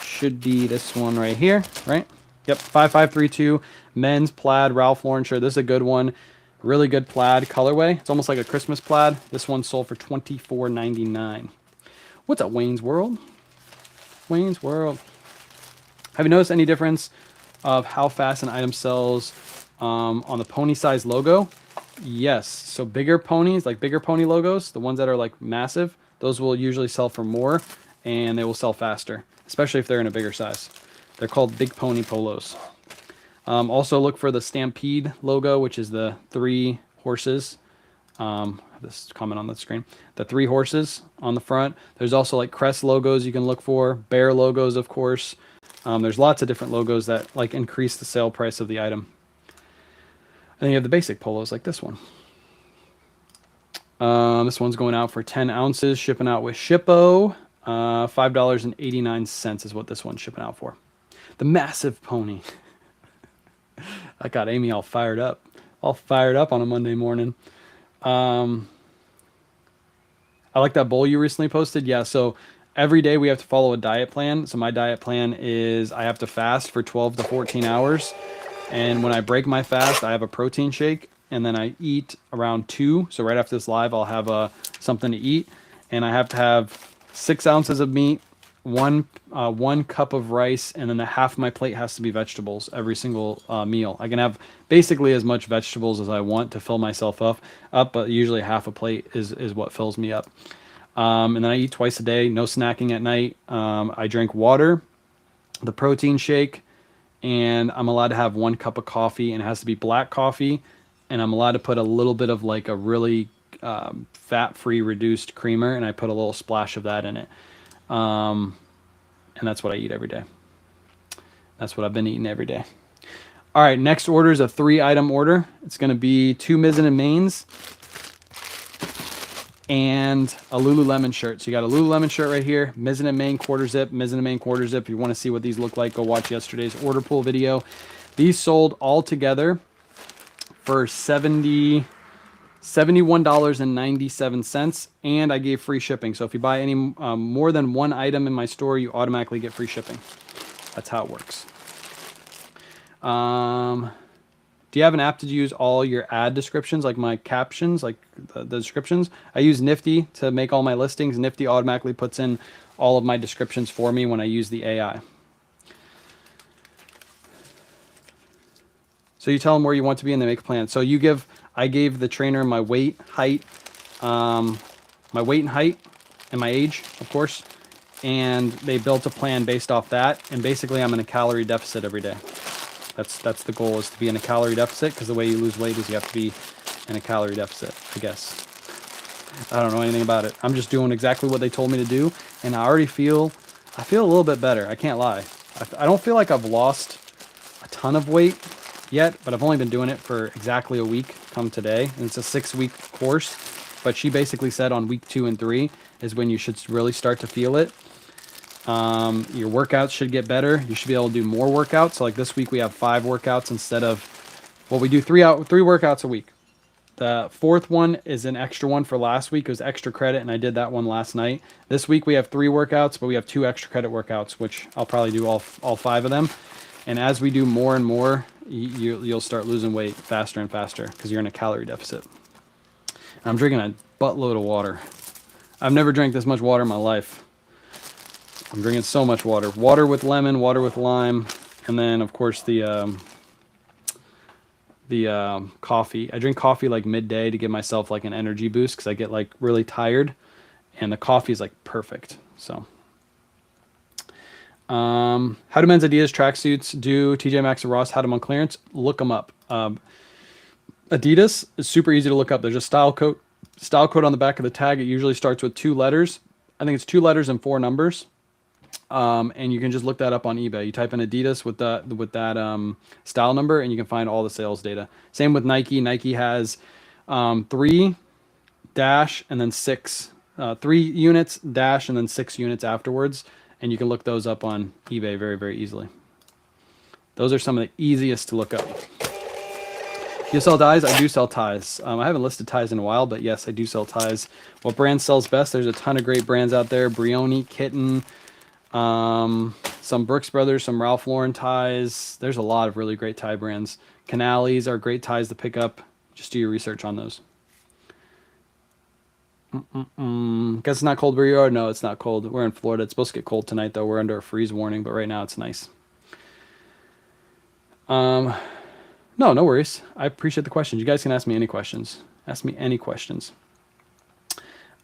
should be this one right here, right? Yep, 5532 men's plaid Ralph Lauren shirt. This is a good one. Really good plaid colorway. It's almost like a Christmas plaid. This one sold for $24.99. What's up, Wayne's World? Wayne's World. Have you noticed any difference of how fast an item sells on the pony size logo? Yes. So bigger ponies, like bigger pony logos, the ones that are like massive, those will usually sell for more and they will sell faster, especially if they're in a bigger size. They're called big pony polos. Also look for the Stampede logo, which is the 3 horses. This comment on the screen. The 3 horses on the front. There's also like crest logos you can look for, bear logos, of course. There's lots of different logos that like increase the sale price of the item. And then you have the basic polos like this one. This one's going out for 10 ounces, shipping out with Shippo. $5.89 is what this one's shipping out for. The massive pony. I got Amy all fired up on a Monday morning. I like that bowl you recently posted. Yeah, so every day we have to follow a diet plan. So my diet plan is I have to fast for 12 to 14 hours. And when I break my fast, I have a protein shake. And then I eat around 2. So right after this live, I'll have something to eat. And I have to have 6 ounces of meat, one cup of rice, and then the half of my plate has to be vegetables every single meal. I can have basically as much vegetables as I want to fill myself up, but usually half a plate is what fills me up. And then I eat twice a day, no snacking at night. I drink water, the protein shake, and I'm allowed to have 1 cup of coffee, and it has to be black coffee, and I'm allowed to put a little bit of like a really fat-free reduced creamer, and I put a little splash of that in it. And that's what I eat every day. That's what I've been eating every day. All right, next order is a 3-item order. It's going to be 2 Mizzen and Mains and a Lululemon shirt. So you got a Lululemon shirt right here, Mizzen and Main quarter zip, Mizzen and Main quarter zip. If you want to see what these look like, go watch yesterday's order pool video. These sold all together for $71.97, and I gave free shipping. So if you buy any more than 1 item in my store, you automatically get free shipping. That's how it works. Do you have an app to use all your ad descriptions, like my captions, like the descriptions? I use Nifty to make all my listings. Nifty automatically puts in all of my descriptions for me when I use the AI. So you tell them where you want to be and they make a plan. So I gave the trainer my weight, height, and height. and my age, of course. And they built a plan based off that. And basically, I'm in a calorie deficit every day. That's the goal, is to be in a calorie deficit, because the way you lose weight is you have to be in a calorie deficit, I guess. I don't know anything about it. I'm just doing exactly what they told me to do, and I feel a little bit better. I can't lie. I don't feel like I've lost a ton of weight yet, but I've only been doing it for exactly a week come today, and it's a 6-week course. But she basically said on week 2 and 3 is when you should really start to feel it. Your workouts should get better. You should be able to do more workouts. So like this week we have 5 workouts instead of, well, we do 3 workouts a week. The 4th one is an extra one for last week. It was extra credit, and I did that one last night. This week we have 3 workouts, but we have 2 extra credit workouts, which I'll probably do all 5 of them. And as we do more and more, you'll start losing weight faster and faster because you're in a calorie deficit. And I'm drinking a buttload of water. I've never drank this much water in my life. I'm drinking so much water. Water with lemon, water with lime, and then of course the coffee. I drink coffee like midday to give myself like an energy boost because I get like really tired, and the coffee is like perfect. So, how do men's Adidas tracksuits do? TJ Maxx and Ross had them on clearance. Look them up. Adidas is super easy to look up. There's a style code on the back of the tag. It usually starts with 2 letters. I think it's 2 letters and 4 numbers. And you can just look that up on eBay. You type in Adidas with that style number, and you can find all the sales data. Same with Nike. Nike has 3 dash and then 6, 3 units dash and then 6 units afterwards, and you can look those up on eBay very, very easily. Those are some of the easiest to look up. You sell ties? I do sell ties. I haven't listed ties in a while, but yes, I do sell ties. What brand sells best? There's a ton of great brands out there. Brioni, Kitten, some Brooks Brothers, some Ralph Lauren ties. There's a lot of really great tie brands. Canales are great ties to pick up. Just do your research on those. Guess it's not cold where you are? No, it's not cold. We're in Florida. It's supposed to get cold tonight, though. We're under a freeze warning, but right now it's nice. No, no worries. I appreciate the questions. You guys can ask me any questions. Ask me any questions.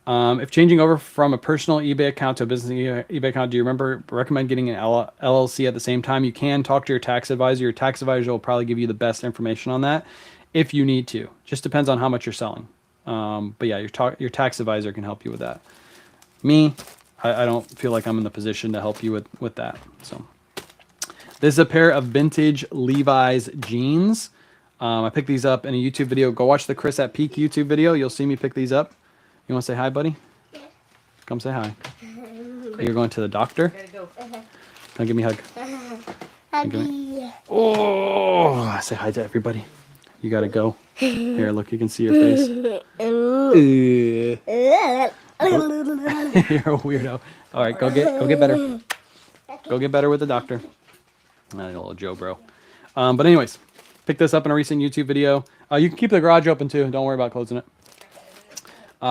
If changing over from a personal eBay account to a business eBay account, do you recommend getting an LLC at the same time? You can talk to your tax advisor. Your tax advisor will probably give you the best information on that if you need to. Just depends on how much you're selling. But yeah, your tax advisor can help you with that. Me, I don't feel like I'm in the position to help you with that. So this is a pair of vintage Levi's jeans. I picked these up in a YouTube video. Go watch the Chris at Peak YouTube video. You'll see me pick these up. You want to say hi, buddy? Yes. Come say hi. You're going to the doctor? Gotta go. Come give me a hug. Oh, say hi to everybody. You gotta go. Here, look, you can see your face. You're a weirdo. All right, go get better. Go get better with the doctor. A little Joe bro. But anyways, picked this up in a recent YouTube video. You can keep the garage open too. Don't worry about closing it.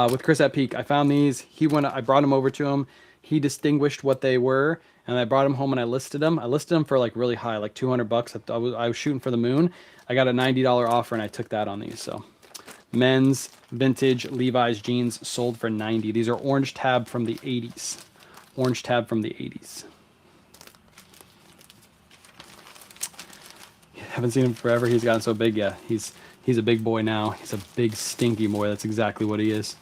With Chris at Peak, I found these. I brought them over to him. He distinguished what they were, and I brought them home and I listed them. I listed them for like really high, like $200. I was shooting for the moon. I got a $90 offer and I took that on these. So, men's vintage Levi's jeans sold for $90. These are orange tab from the 80s. Orange tab from the 80s. Haven't seen him forever. He's gotten so big. Yeah, he's a big boy now. He's a big stinky boy. That's exactly what he is.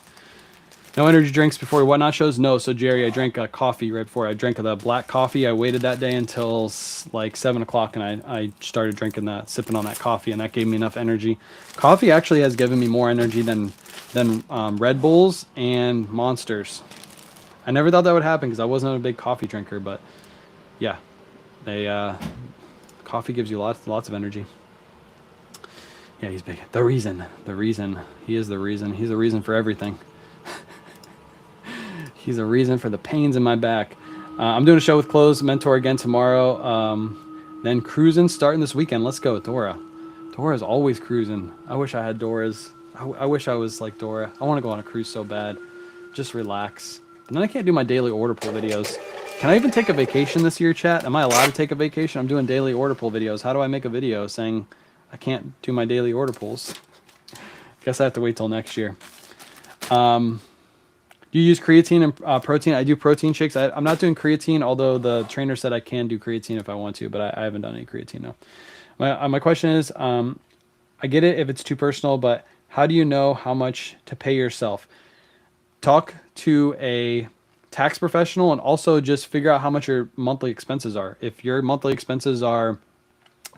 No energy drinks before whatnot shows? No. So Jerry, I drank coffee right before. I drank the black coffee. I waited that day until like 7 o'clock, and I started drinking that, sipping on that coffee, and that gave me enough energy. Coffee actually has given me more energy than Red Bulls and Monsters. I never thought that would happen because I wasn't a big coffee drinker, but yeah, coffee gives you lots of energy. Yeah, he's big. The reason. He is the reason. He's the reason for everything. He's a reason for the pains in my back. I'm doing a show with Close Mentor again tomorrow. Then cruising starting this weekend. Let's go with Dora. Dora's always cruising. I wish I had Dora's. I wish I was like Dora. I want to go on a cruise so bad. Just relax. And then I can't do my daily order pull videos. Can I even take a vacation this year, chat? Am I allowed to take a vacation? I'm doing daily order pull videos. How do I make a video saying I can't do my daily order pulls? Guess I have to wait till next year. Do you use creatine and protein? I do protein shakes. I'm not doing creatine, although the trainer said I can do creatine if I want to, but I haven't done any creatine, no. My question is, I get it if it's too personal, but how do you know how much to pay yourself? Talk to a tax professional and also just figure out how much your monthly expenses are. If your monthly expenses are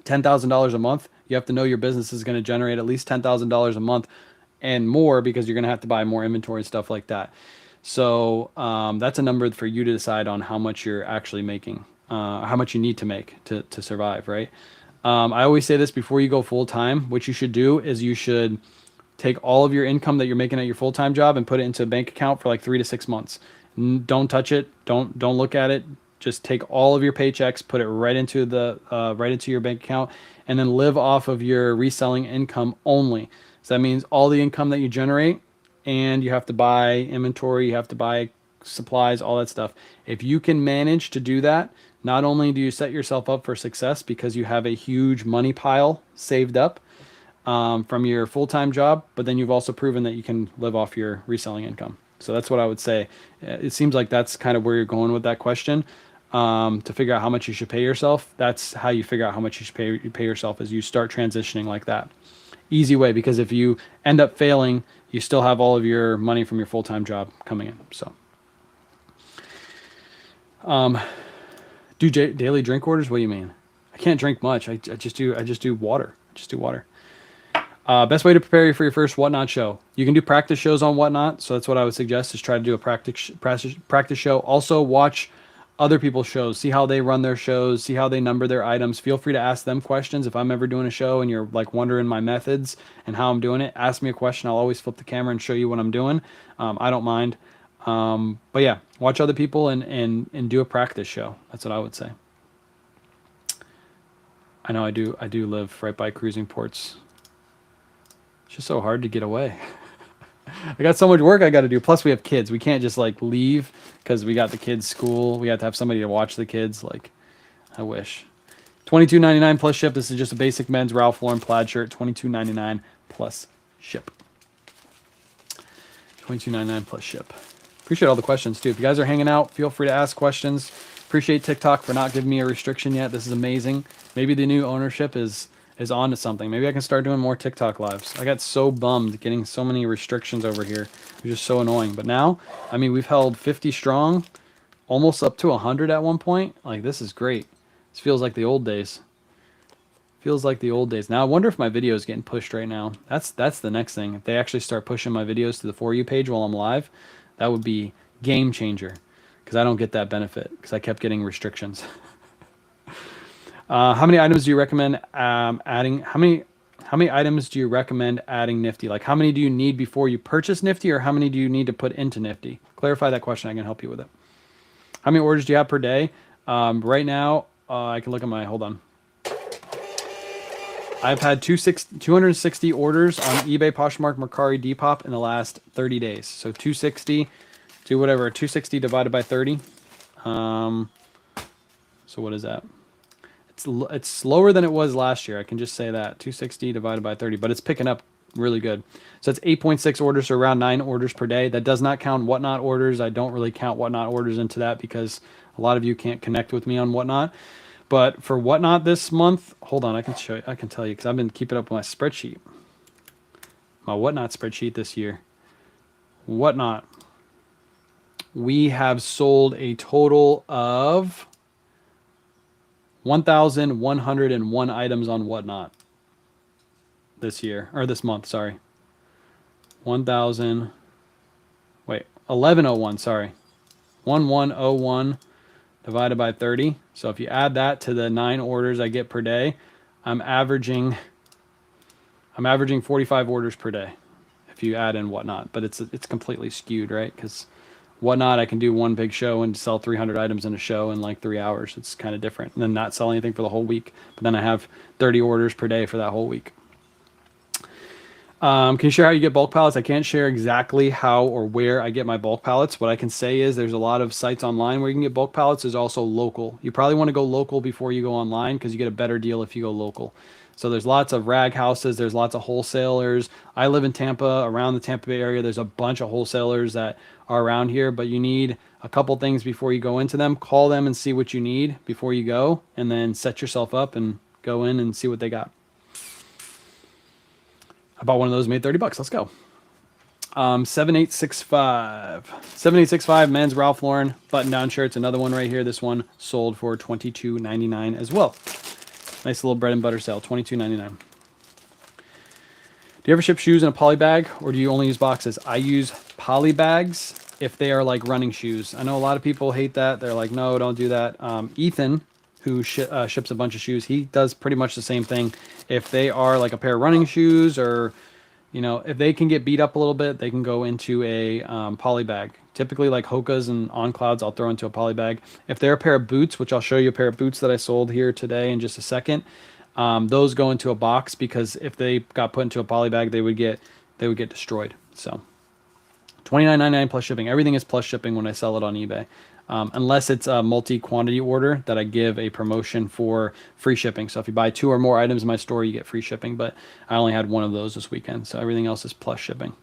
$10,000 a month, you have to know your business is going to generate at least $10,000 a month and more, because you're going to have to buy more inventory and stuff like that. So that's a number for you to decide on how much you're actually making, how much you need to make to survive, right? I always say this before you go full time. What you should do is you should take all of your income that you're making at your full time job and put it into a bank account for like 3 to 6 months. Don't touch it. Don't look at it. Just take all of your paychecks, put it right into your bank account, and then live off of your reselling income only. So that means all the income that you generate, and you have to buy inventory, you have to buy supplies, all that stuff. If you can manage to do that, not only do you set yourself up for success because you have a huge money pile saved up from your full-time job, but then you've also proven that you can live off your reselling income. So that's what I would say. It seems like that's kind of where you're going with that question. To figure out how much you should pay yourself, that's how you figure out how much you should pay yourself, is you start transitioning like that. Easy way, because if you end up failing, you still have all of your money from your full-time job coming in. So do daily drink orders? What do you mean? I can't drink much. I just do water. Just do water. Best way to prepare you for your first Whatnot show. You can do practice shows on Whatnot, so that's what I would suggest, is try to do a practice show. Also watch other people's shows, see how they run their shows, see how they number their items. Feel free to ask them questions. If I'm ever doing a show and you're like wondering my methods and how I'm doing it, ask me a question. I'll always flip the camera and show you what I'm doing. I don't mind. But yeah, watch other people and do a practice show. That's what I would say. I know I do live right by cruising ports. It's just so hard to get away. I got so much work I got to do. Plus, we have kids. We can't just like leave because we got the kids' school. We have to have somebody to watch the kids. Like, I wish. $22.99 plus ship. This is just a basic men's Ralph Lauren plaid shirt. $22.99 plus ship. $22.99 plus ship. Appreciate all the questions too. If you guys are hanging out, feel free to ask questions. Appreciate TikTok for not giving me a restriction yet. This is amazing. Maybe the new ownership is on to something. Maybe I can start doing more TikTok lives. I got so bummed getting so many restrictions over here. It was just so annoying. But now, I mean, we've held 50 strong, almost up to 100 at one point. Like, this is great. This feels like the old days. Feels like the old days. Now, I wonder if my video is getting pushed right now. That's the next thing. If they actually start pushing my videos to the For You page while I'm live, that would be game changer. Because I don't get that benefit because I kept getting restrictions. How many items do you recommend adding? How many items do you recommend adding Nifty? Like, how many do you need before you purchase Nifty, or how many do you need to put into Nifty? Clarify that question. I can help you with it. How many orders do you have per day? Right now, I can look at my, hold on. I've had 260 orders on eBay, Poshmark, Mercari, Depop in the last 30 days. So 260, do whatever, 260 divided by 30. So what is that? It's slower than it was last year. I can just say that. 260 divided by 30, but it's picking up really good. So it's 8.6 orders, so around 9 orders per day. That does not count Whatnot orders. I don't really count Whatnot orders into that because a lot of you can't connect with me on Whatnot. But for Whatnot this month, hold on, I can show you. I can tell you because I've been keeping up with my spreadsheet. My Whatnot spreadsheet this year. Whatnot. We have sold a total of 1,101 items on Whatnot this year, or this month, sorry. 1101, sorry. 1101 divided by 30. So if you add that to the 9 orders I get per day, I'm averaging 45 orders per day if you add in Whatnot, but it's completely skewed, right? Because Whatnot, I can do one big show and sell 300 items in a show in like 3 hours. It's kind of different. And then not sell anything for the whole week. But then I have 30 orders per day for that whole week. Can you share how you get bulk pallets? I can't share exactly how or where I get my bulk pallets. What I can say is there's a lot of sites online where you can get bulk pallets. There's also local. You probably want to go local before you go online because you get a better deal if you go local. So there's lots of rag houses. There's lots of wholesalers. I live in Tampa, around the Tampa Bay area. There's a bunch of wholesalers that are around here, but you need a couple things before you go into them. Call them and see what you need before you go, and then set yourself up and go in and see what they got. I bought one of those, made 30 bucks. Let's go. 7865. 7865 men's Ralph Lauren button-down shirts. Another one right here. This one sold for $22.99 as well. Nice little bread and butter sale, $22.99. Do you ever ship shoes in a poly bag, or do you only use boxes? I use poly bags if they are like running shoes. I know a lot of people hate that. They're like, no, don't do that. Ethan, who ships a bunch of shoes, he does pretty much the same thing. If they are like a pair of running shoes, or if they can get beat up a little bit, they can go into a poly bag. Typically like Hoka's and On Clouds, I'll throw into a poly bag. If they're a pair of boots, which I'll show you a pair of boots that I sold here today in just a second, those go into a box, because if they got put into a poly bag, they would get destroyed. So $29.99 plus shipping. Everything is plus shipping when I sell it on eBay. Unless it's a multi-quantity order that I give a promotion for free shipping. So if you buy 2 or more items in my store, you get free shipping, but I only had one of those this weekend. So everything else is plus shipping.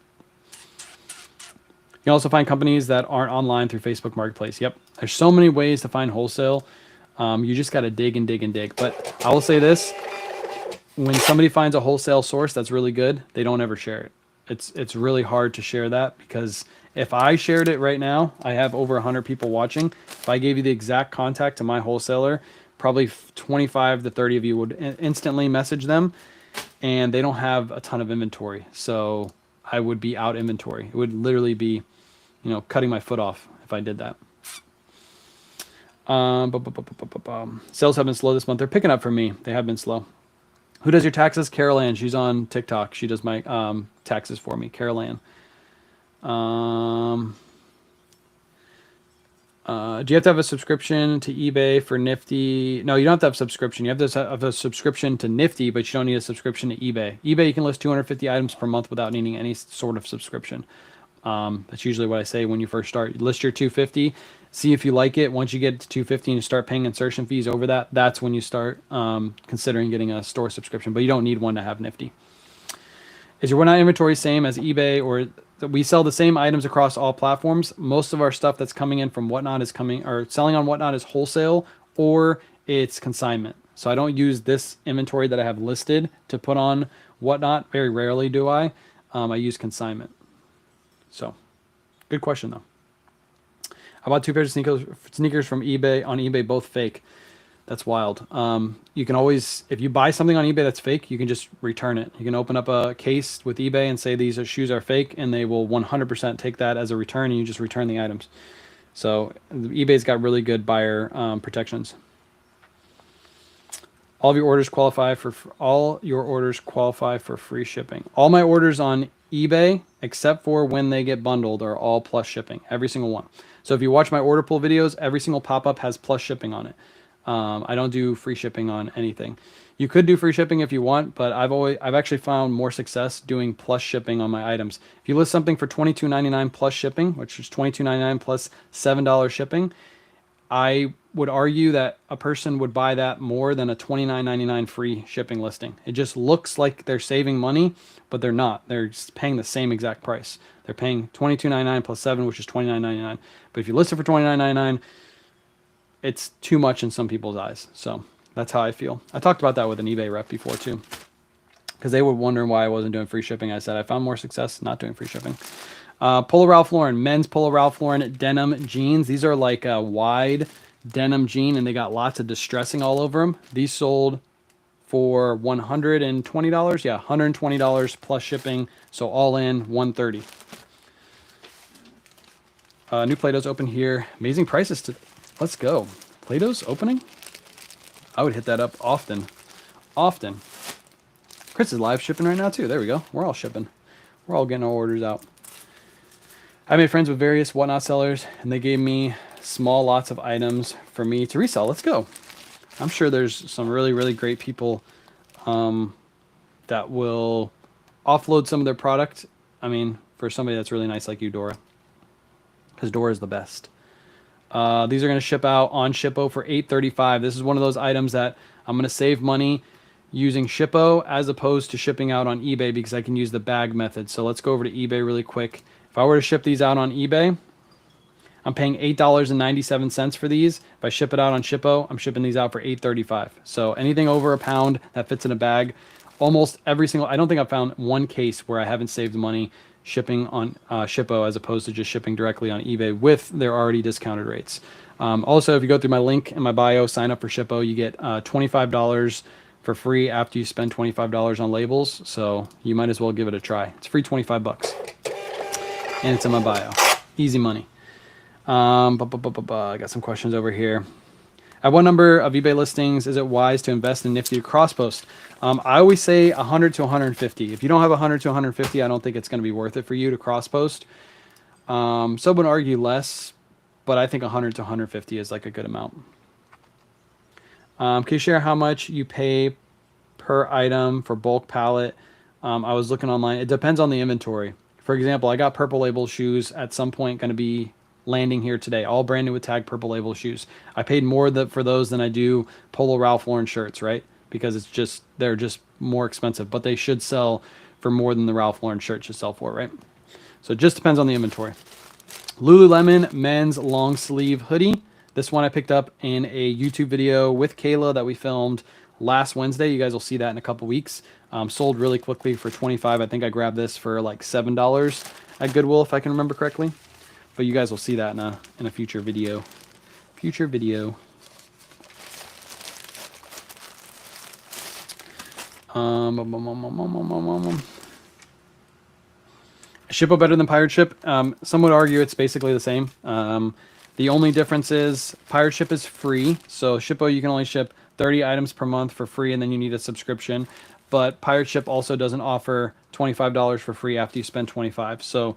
You can also find companies that aren't online through Facebook Marketplace. Yep. There's so many ways to find wholesale. You just got to dig and dig and dig. But I will say this, when somebody finds a wholesale source that's really good, they don't ever share it. It's really hard to share that, because if I shared it right now, I have over 100 people watching. If I gave you the exact contact to my wholesaler, probably 25 to 30 of you would instantly message them, and they don't have a ton of inventory. So I would be out inventory. It would literally be, cutting my foot off if I did that. Sales have been slow this month. They're picking up for me. They have been slow. Who does your taxes? Carol Ann. She's on TikTok. She does my taxes for me. Carol Ann. Do you have to have a subscription to eBay for Nifty? No, you don't have to have a subscription. You have to have a subscription to Nifty, but you don't need a subscription to eBay. eBay, you can list 250 items per month without needing any sort of subscription. That's usually what I say when you first start. You list your 250, see if you like it. Once you get to 250 and you start paying insertion fees over that, that's when you start considering getting a store subscription, but you don't need one to have Nifty. Is your whatnot inventory same as eBay, or we sell the same items across all platforms? Most of our stuff that's coming in from Whatnot is selling on Whatnot is wholesale, or it's consignment. So I don't use this inventory that I have listed to put on Whatnot. Very rarely do I. I use consignment. So good question though. I bought 2 pairs of sneakers from eBay on eBay, both fake. That's wild. You can always, if you buy something on eBay that's fake, you can just return it. You can open up a case with eBay and say these shoes are fake, and they will 100% take that as a return, and you just return the items. So eBay's got really good buyer protections. All your orders qualify for free shipping. All my orders on eBay, except for when they get bundled, are all plus shipping. Every single one. So if you watch my order pull videos, every single pop-up has plus shipping on it. I don't do free shipping on anything. You could do free shipping if you want, but I've actually found more success doing plus shipping on my items. If you list something for $22.99 plus shipping, which is $22.99 plus $7 shipping, I would argue that a person would buy that more than a $29.99 free shipping listing. It just looks like they're saving money, but they're not. They're paying the same exact price. They're paying $22.99 plus 7, which is $29.99. But if you list it for $29.99, it's too much in some people's eyes. So that's how I feel. I talked about that with an eBay rep before too, because they were wondering why I wasn't doing free shipping. I said I found more success not doing free shipping. Polo Ralph Lauren, men's Polo Ralph Lauren denim jeans. These are like a wide denim jean, and they got lots of distressing all over them. These sold for $120. Yeah, $120 plus shipping. So all in $130. New Plato's open here. Amazing prices. Let's go. Plato's opening? I would hit that up often. Often. Chris is live shipping right now too. There we go. We're all shipping. We're all getting our orders out. I made friends with various Whatnot sellers, and they gave me small lots of items for me to resell. Let's go. I'm sure there's some really, really great people that will offload some of their product. I mean, for somebody that's really nice like you, Dora. Because Dora is the best. These are going to ship out on Shippo for $8.35. This is one of those items that I'm going to save money using Shippo as opposed to shipping out on eBay because I can use the bag method. So let's go over to eBay really quick. If I were to ship these out on eBay, I'm paying $8.97 for these. If I ship it out on Shippo, I'm shipping these out for $8.35. So anything over a pound that fits in a bag, almost every single, I don't think I've found one case where I haven't saved money shipping on Shippo as opposed to just shipping directly on eBay with their already discounted rates. Also, if you go through my link in my bio, sign up for Shippo, you get $25 for free after you spend $25 on labels. So you might as well give it a try. It's free 25 bucks. And it's in my bio. Easy money. I got some questions over here. At what number of eBay listings is it wise to invest in Nifty cross post? I always say 100 to 150. If you don't have 100 to 150, I don't think it's going to be worth it for you to cross post. Some would argue less, but I think 100 to 150 is like a good amount. Can you share how much you pay per item for bulk pallet? I was looking online. It depends on the inventory. For example, I got Purple Label shoes at some point going to be landing here today, all brand new with tag Purple Label shoes. I paid more for those than I do Polo Ralph Lauren shirts, right? Because they're just more expensive, but they should sell for more than the Ralph Lauren shirt should sell for, right? So it just depends on the inventory. Lululemon men's long sleeve hoodie. This one I picked up in a YouTube video with Kayla that we filmed last Wednesday. You guys will see that in a couple weeks. Sold really quickly for $25. I think I grabbed this for like $7 at Goodwill, if I can remember correctly. But you guys will see that in a future video. Shippo better than Pirate Ship? Some would argue it's basically the same. The only difference is Pirate Ship is free. So Shippo, you can only ship 30 items per month for free, and then you need a subscription. But Pirate Ship also doesn't offer $25 for free after you spend $25. So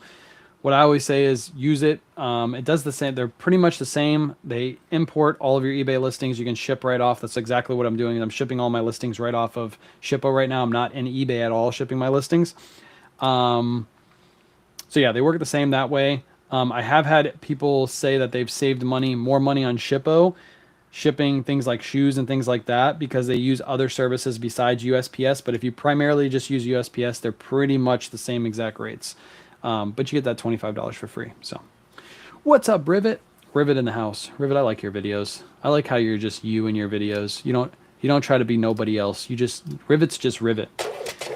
what I always say is use it. It does the same. They're pretty much the same. They import all of your eBay listings. You can ship right off. That's exactly what I'm doing. I'm shipping all my listings right off of Shippo right now. I'm not in eBay at all shipping my listings. So yeah, they work the same that way. I have had people say that they've saved more money on Shippo, shipping things like shoes and things like that because they use other services besides USPS. But if you primarily just use USPS, they're pretty much the same exact rates. But you get that $25 for free. So what's up, Rivet? Rivet in the house. Rivet, I like your videos. I like how you're just you in your videos. You don't try to be nobody else. Rivet's just Rivet.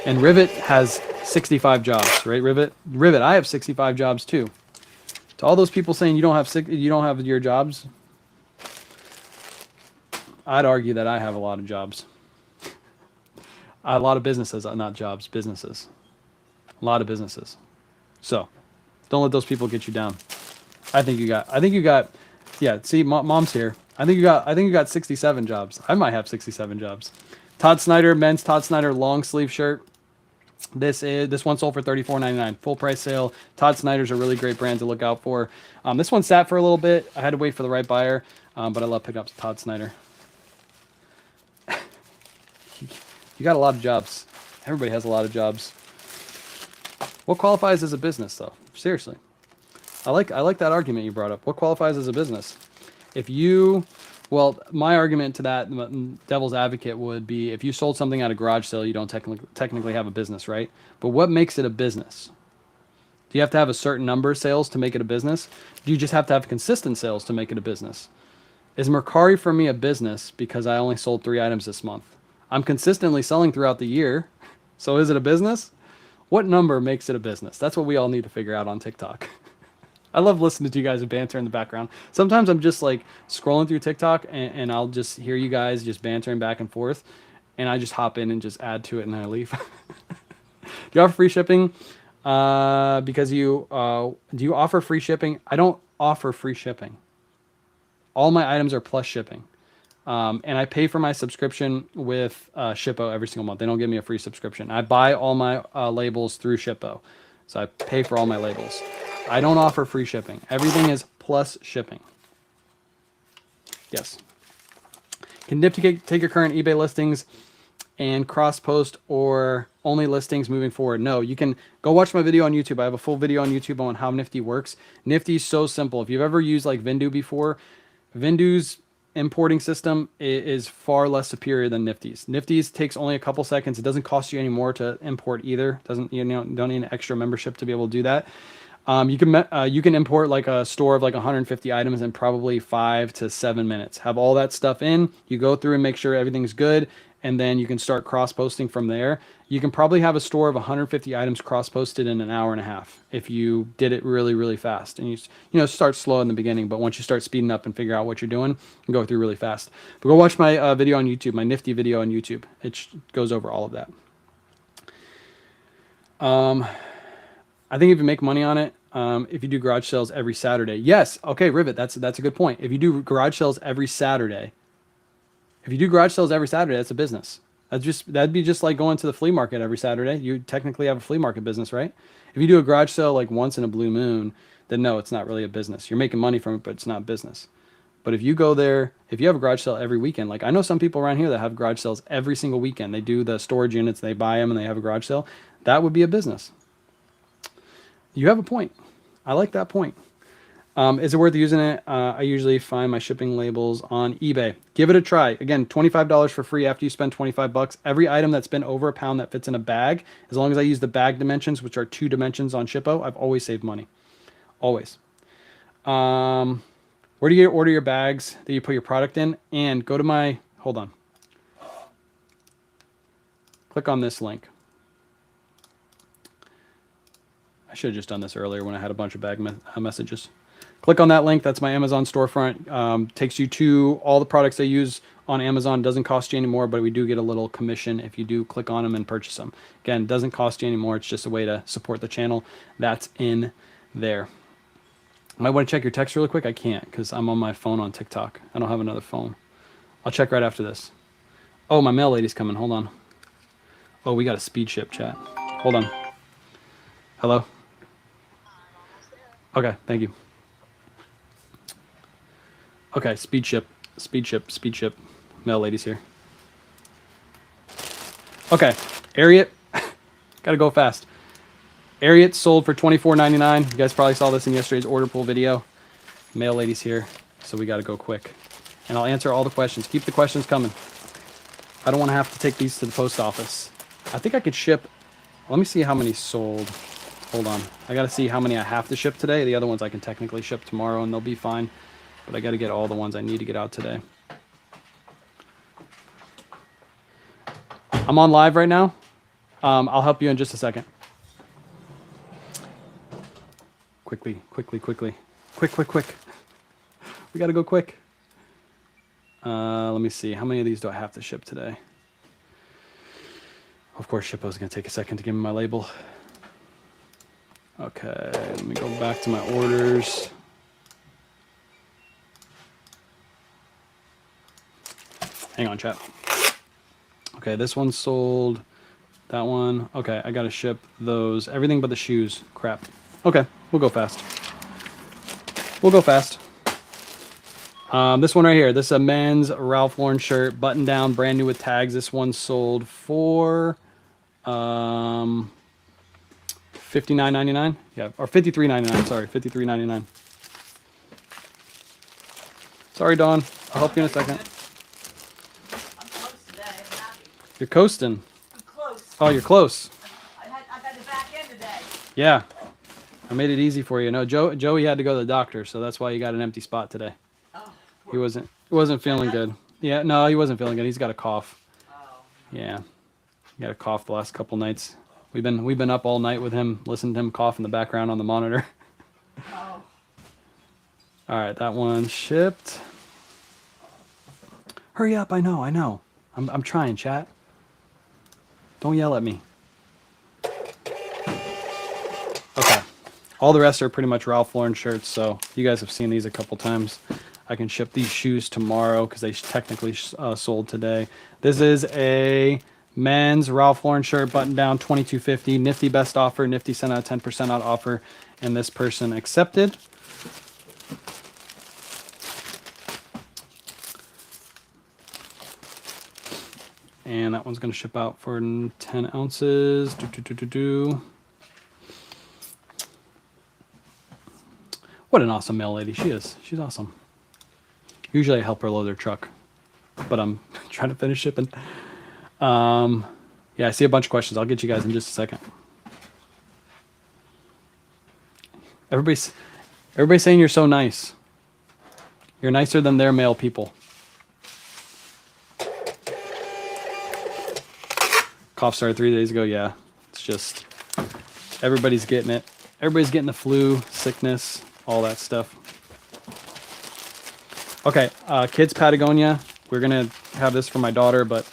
And Rivet has 65 jobs, right? Rivet, I have 65 jobs too. To all those people saying you don't have your jobs, I'd argue that I have a lot of jobs. A lot of businesses, not jobs, businesses. A lot of businesses. So, don't let those people get you down. I think you got, yeah, see, mom's here. I think you got 67 jobs. I might have 67 jobs. Todd Snyder, men's Todd Snyder long sleeve shirt. This one sold for $34.99, full price sale. Todd Snyder's a really great brand to look out for. This one sat for a little bit. I had to wait for the right buyer, but I love picking up Todd Snyder. You got a lot of jobs. Everybody has a lot of jobs. What qualifies as a business, though? Seriously, I like that argument you brought up. What qualifies as a business? Well, my argument to that, devil's advocate, would be if you sold something at a garage sale, you don't technically have a business, right? But what makes it a business? Do you have to have a certain number of sales to make it a business? Do you just have to have consistent sales to make it a business? Is Mercari for me a business because I only sold 3 items this month? I'm consistently selling throughout the year, so is it a business? What number makes it a business? That's what we all need to figure out on TikTok. I love listening to you guys banter in the background. Sometimes I'm just like scrolling through TikTok and I'll just hear you guys just bantering back and forth, and I just hop in and just add to it and I leave. Do you offer free shipping? Do you offer free shipping? I don't offer free shipping. All my items are plus shipping. And I pay for my subscription with Shippo every single month. They don't give me a free subscription. I buy all my labels through Shippo. So I pay for all my labels. I don't offer free shipping. Everything is plus shipping. Yes. Can Nifty take your current eBay listings and cross-post or only listings moving forward? No, you can go watch my video on YouTube. I have a full video on YouTube on how Nifty works. Nifty's so simple. If you've ever used like Vindu before, Vindu's importing system is far less superior than Nifty's. Nifty's takes only a couple seconds. It doesn't cost you any more to import either. Doesn't, you know, don't need an extra membership to be able to do that. You can import like a store of like 150 items in probably 5 to 7 minutes. Have all that stuff in. You go through and make sure everything's good, and then you can start cross posting from there. You can probably have a store of 150 items cross posted in an hour and a half if you did it really, really fast. And start slow in the beginning, but once you start speeding up and figure out what you're doing, you can go through really fast. But go watch my video on YouTube, my Nifty video on YouTube. It goes over all of that. I think if you make money on it, if you do garage sales every Saturday, yes, okay, Rivet, that's a good point. If you do garage sales every Saturday, that's a business. That'd be just like going to the flea market every Saturday. You technically have a flea market business, right? If you do a garage sale like once in a blue moon, then no, it's not really a business. You're making money from it, but it's not business. But if you go there, if you have a garage sale every weekend, like I know some people around here that have garage sales every single weekend. They do the storage units, they buy them, and they have a garage sale. That would be a business. You have a point. I like that point. Is it worth using it? I usually find my shipping labels on eBay. Give it a try. Again, $25 for free after you spend 25 bucks. Every item that's been over a pound that fits in a bag, as long as I use the bag dimensions, which are 2 dimensions on Shippo, I've always saved money. Always. Where do you order your bags that you put your product in? And go to my, hold on. Click on this link. I should have just done this earlier when I had a bunch of bag messages. Click on that link. That's my Amazon storefront. Takes you to all the products I use on Amazon. Doesn't cost you any more, but we do get a little commission if you do click on them and purchase them. Again, doesn't cost you any more. It's just a way to support the channel. That's in there. I might want to check your text really quick. I can't because I'm on my phone on TikTok. I don't have another phone. I'll check right after this. Oh, my mail lady's coming. Hold on. Oh, we got a speed ship chat. Hold on. Hello? Okay, thank you. Okay, speed ship. Mail lady's here. Okay, Ariat. Gotta go fast. Ariat sold for $24.99. You guys probably saw this in yesterday's order pool video. Mail lady's here, so we gotta go quick. And I'll answer all the questions. Keep the questions coming. I don't want to have to take these to the post office. I think I could ship. Let me see how many sold. Hold on. I got to see how many I have to ship today. The other ones I can technically ship tomorrow and they'll be fine. But I got to get all the ones I need to get out today. I'm on live right now. I'll help you in just a second. Quickly. Quick. We got to go quick. Let me see. How many of these do I have to ship today? Of course, Shippo's going to take a second to give me my label. Okay, let me go back to my orders. Hang on, chat. Okay, this one sold. That one. Okay, I got to ship those. Everything but the shoes. Crap. Okay, we'll go fast. This one right here. This is a men's Ralph Lauren shirt, button down, brand new with tags. This one sold for $59.99. Yeah, or $53.99. Sorry, $53.99. Sorry, Dawn. I'll help you in a second. I'm close today. I'm happy. You're coasting. I'm close. Oh, you're close. I got the back end today. Yeah, I made it easy for you. No, Joey had to go to the doctor, so that's why you got an empty spot today. Oh. He wasn't feeling good. Yeah, no, he wasn't feeling good. He's got a cough. Oh. Yeah, he got a cough the last couple nights. We've been up all night with him, listening to him cough in the background on the monitor. Oh. All right, that one shipped. Hurry up! I know. I'm trying, chat. Don't yell at me. Okay. All the rest are pretty much Ralph Lauren shirts, so you guys have seen these a couple times. I can ship these shoes tomorrow because they technically sold today. This is a men's Ralph Lauren shirt, button down, $22.50. Nifty best offer. Nifty sent out a 10% out offer, and this person accepted. And that one's going to ship out for 10 ounces. What an awesome mail lady she is. She's awesome. Usually I help her load their truck, but I'm trying to finish shipping. Yeah, I see a bunch of questions. I'll get you guys in just a second. Everybody's saying you're so nice. You're nicer than their male people. Cough started 3 days ago. Yeah, it's just everybody's getting it. Everybody's getting the flu, sickness, all that stuff. Okay, kids Patagonia. We're gonna have this for my daughter, but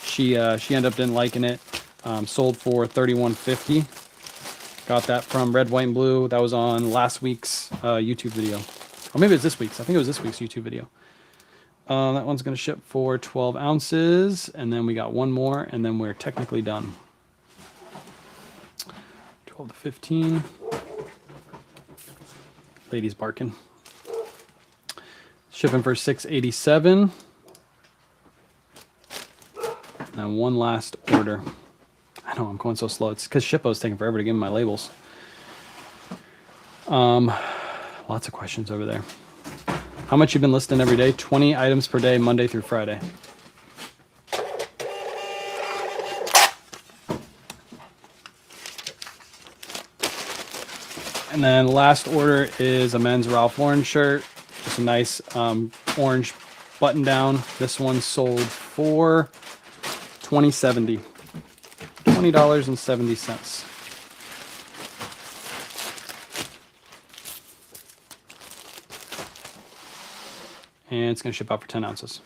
she ended up didn't liking it. Sold for $31.50. Got that from Red, White, and Blue. That was on last week's YouTube video, or maybe it's this week's. I think it was this week's YouTube video. That one's gonna ship for 12 ounces, and then we got one more, and then we're technically done. 12 to 15. Lady's barking. Shipping for $6.87. And one last order. I know I'm going so slow. It's because Shippo's taking forever to give me my labels. Lots of questions over there. How much you've been listing every day? 20 items per day, Monday through Friday. And then last order is a men's Ralph Lauren shirt. Just a nice orange button down. This one sold for $20.70. $20.70. And it's going to ship out for 10 ounces.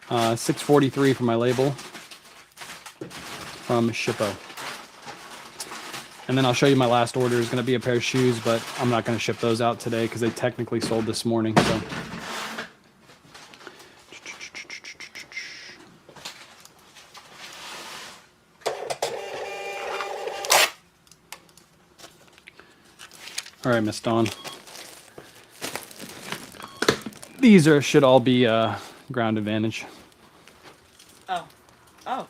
$6.43 for my label from Shippo. And then I'll show you my last order is going to be a pair of shoes, but I'm not going to ship those out today because they technically sold this morning. So. All right, Miss Dawn. These should all be ground advantage. Oh. Oh.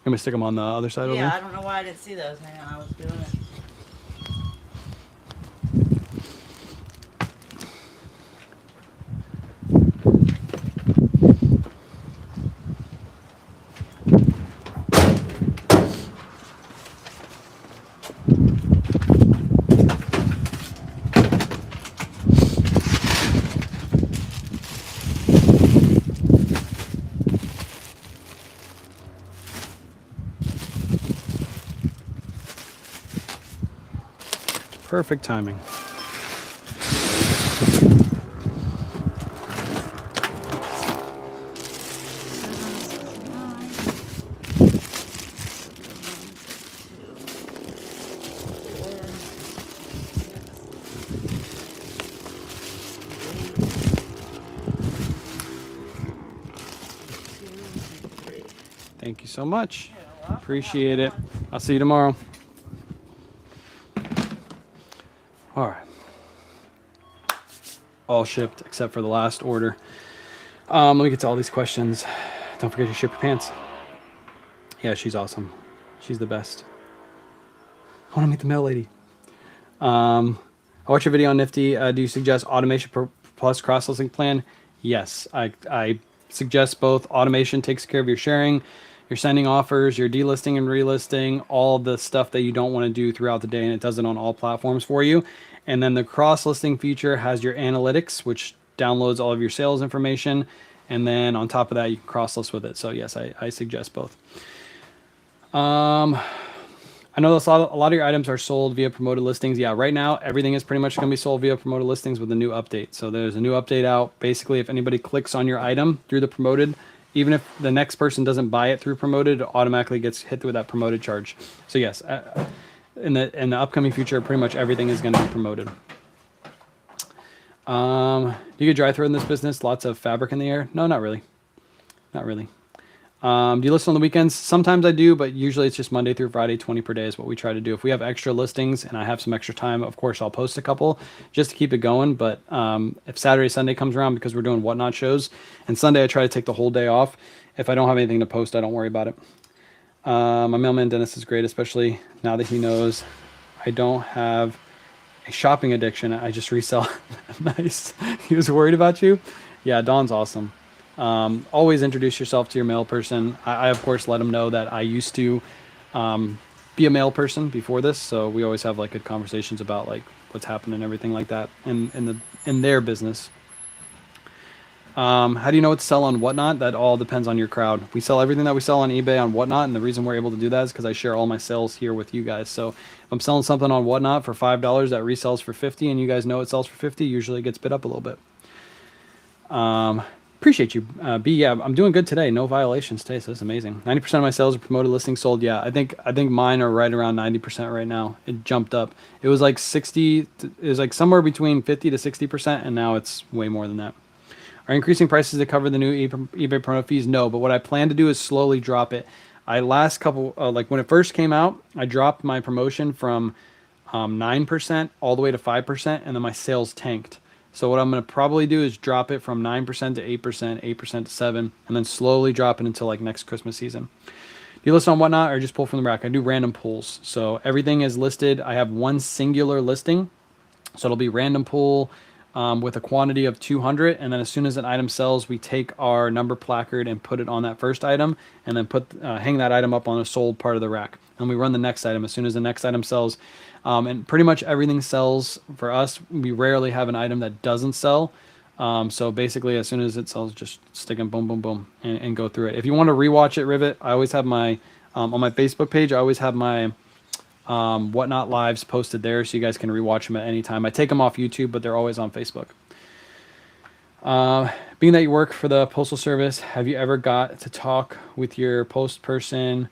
Let me stick them on the other side over Yeah, there. I don't know why I didn't see those. Hang on, I was doing it. Perfect timing. Thank you so much. Appreciate it. I'll see you tomorrow. All right. All shipped except for the last order. Let me get to all these questions. Don't forget to ship your pants. Yeah, she's awesome. She's the best. I want to meet the mail lady. I watched your video on Nifty. Do you suggest automation plus cross-listing plan? Yes, I suggest both. Automation takes care of your sharing, your sending offers, your delisting and relisting, all the stuff that you don't want to do throughout the day, and it does it on all platforms for you. And then the cross-listing feature has your analytics, which downloads all of your sales information. And then on top of that, you can cross-list with it. So yes, I suggest both. I know a lot of your items are sold via promoted listings. Yeah, right now, everything is pretty much going to be sold via promoted listings with a new update. So there's a new update out. Basically, if anybody clicks on your item through the promoted, even if the next person doesn't buy it through promoted, it automatically gets hit with that promoted charge. So yes, in the upcoming future, pretty much everything is going to be promoted. Do you get dry throw in this business? Lots of fabric in the air? No, not really. Not really. Do you list on the weekends? Sometimes I do, but usually it's just Monday through Friday, 20 per day is what we try to do. If we have extra listings and I have some extra time, of course, I'll post a couple just to keep it going. But if Saturday, Sunday comes around, because we're doing whatnot shows, and Sunday I try to take the whole day off. If I don't have anything to post, I don't worry about it. My mailman Dennis is great, especially now that he knows I don't have a shopping addiction. I just resell. Nice. He was worried about you. Yeah, Don's awesome. Always introduce yourself to your mail person. I of course let him know that I used to be a mail person before this, so we always have like good conversations about like what's happening and everything like that in their business. How do you know what to sell on Whatnot? That all depends on your crowd. We sell everything that we sell on eBay on Whatnot, and the reason we're able to do that is because I share all my sales here with you guys. So if I'm selling something on Whatnot for $5 that resells for 50, and you guys know it sells for 50, usually it gets bid up a little bit. Appreciate you, B. Yeah, I'm doing good today. No violations today, so that's amazing. 90% of my sales are promoted listings sold. Yeah, I think mine are right around 90% right now. It jumped up. It was like 60. It was like somewhere between 50 to 60%, and now it's way more than that. Are increasing prices to cover the new eBay promo fees? No, but what I plan to do is slowly drop it. I last couple, like when it first came out, I dropped my promotion from 9% all the way to 5%, and then my sales tanked. So what I'm going to probably do is drop it from 9% to 8%, 8% to 7%, and then slowly drop it until like next Christmas season. Do you list on Whatnot or just pull from the rack? I do random pulls. So everything is listed. I have one singular listing. So it'll be random pull with a quantity of 200. And then as soon as an item sells, we take our number placard and put it on that first item and then hang that item up on a sold part of the rack. And we run the next item as soon as the next item sells. And pretty much everything sells for us. We rarely have an item that doesn't sell. So basically, as soon as it sells, just stick them, boom, boom, boom, and go through it. If you want to rewatch it, Rivet, I always have my, on my Facebook page, I always have my Whatnot lives posted there, so you guys can rewatch them at any time. I take them off YouTube, but they're always on Facebook. Being that you work for the Postal Service, have you ever got to talk with your post person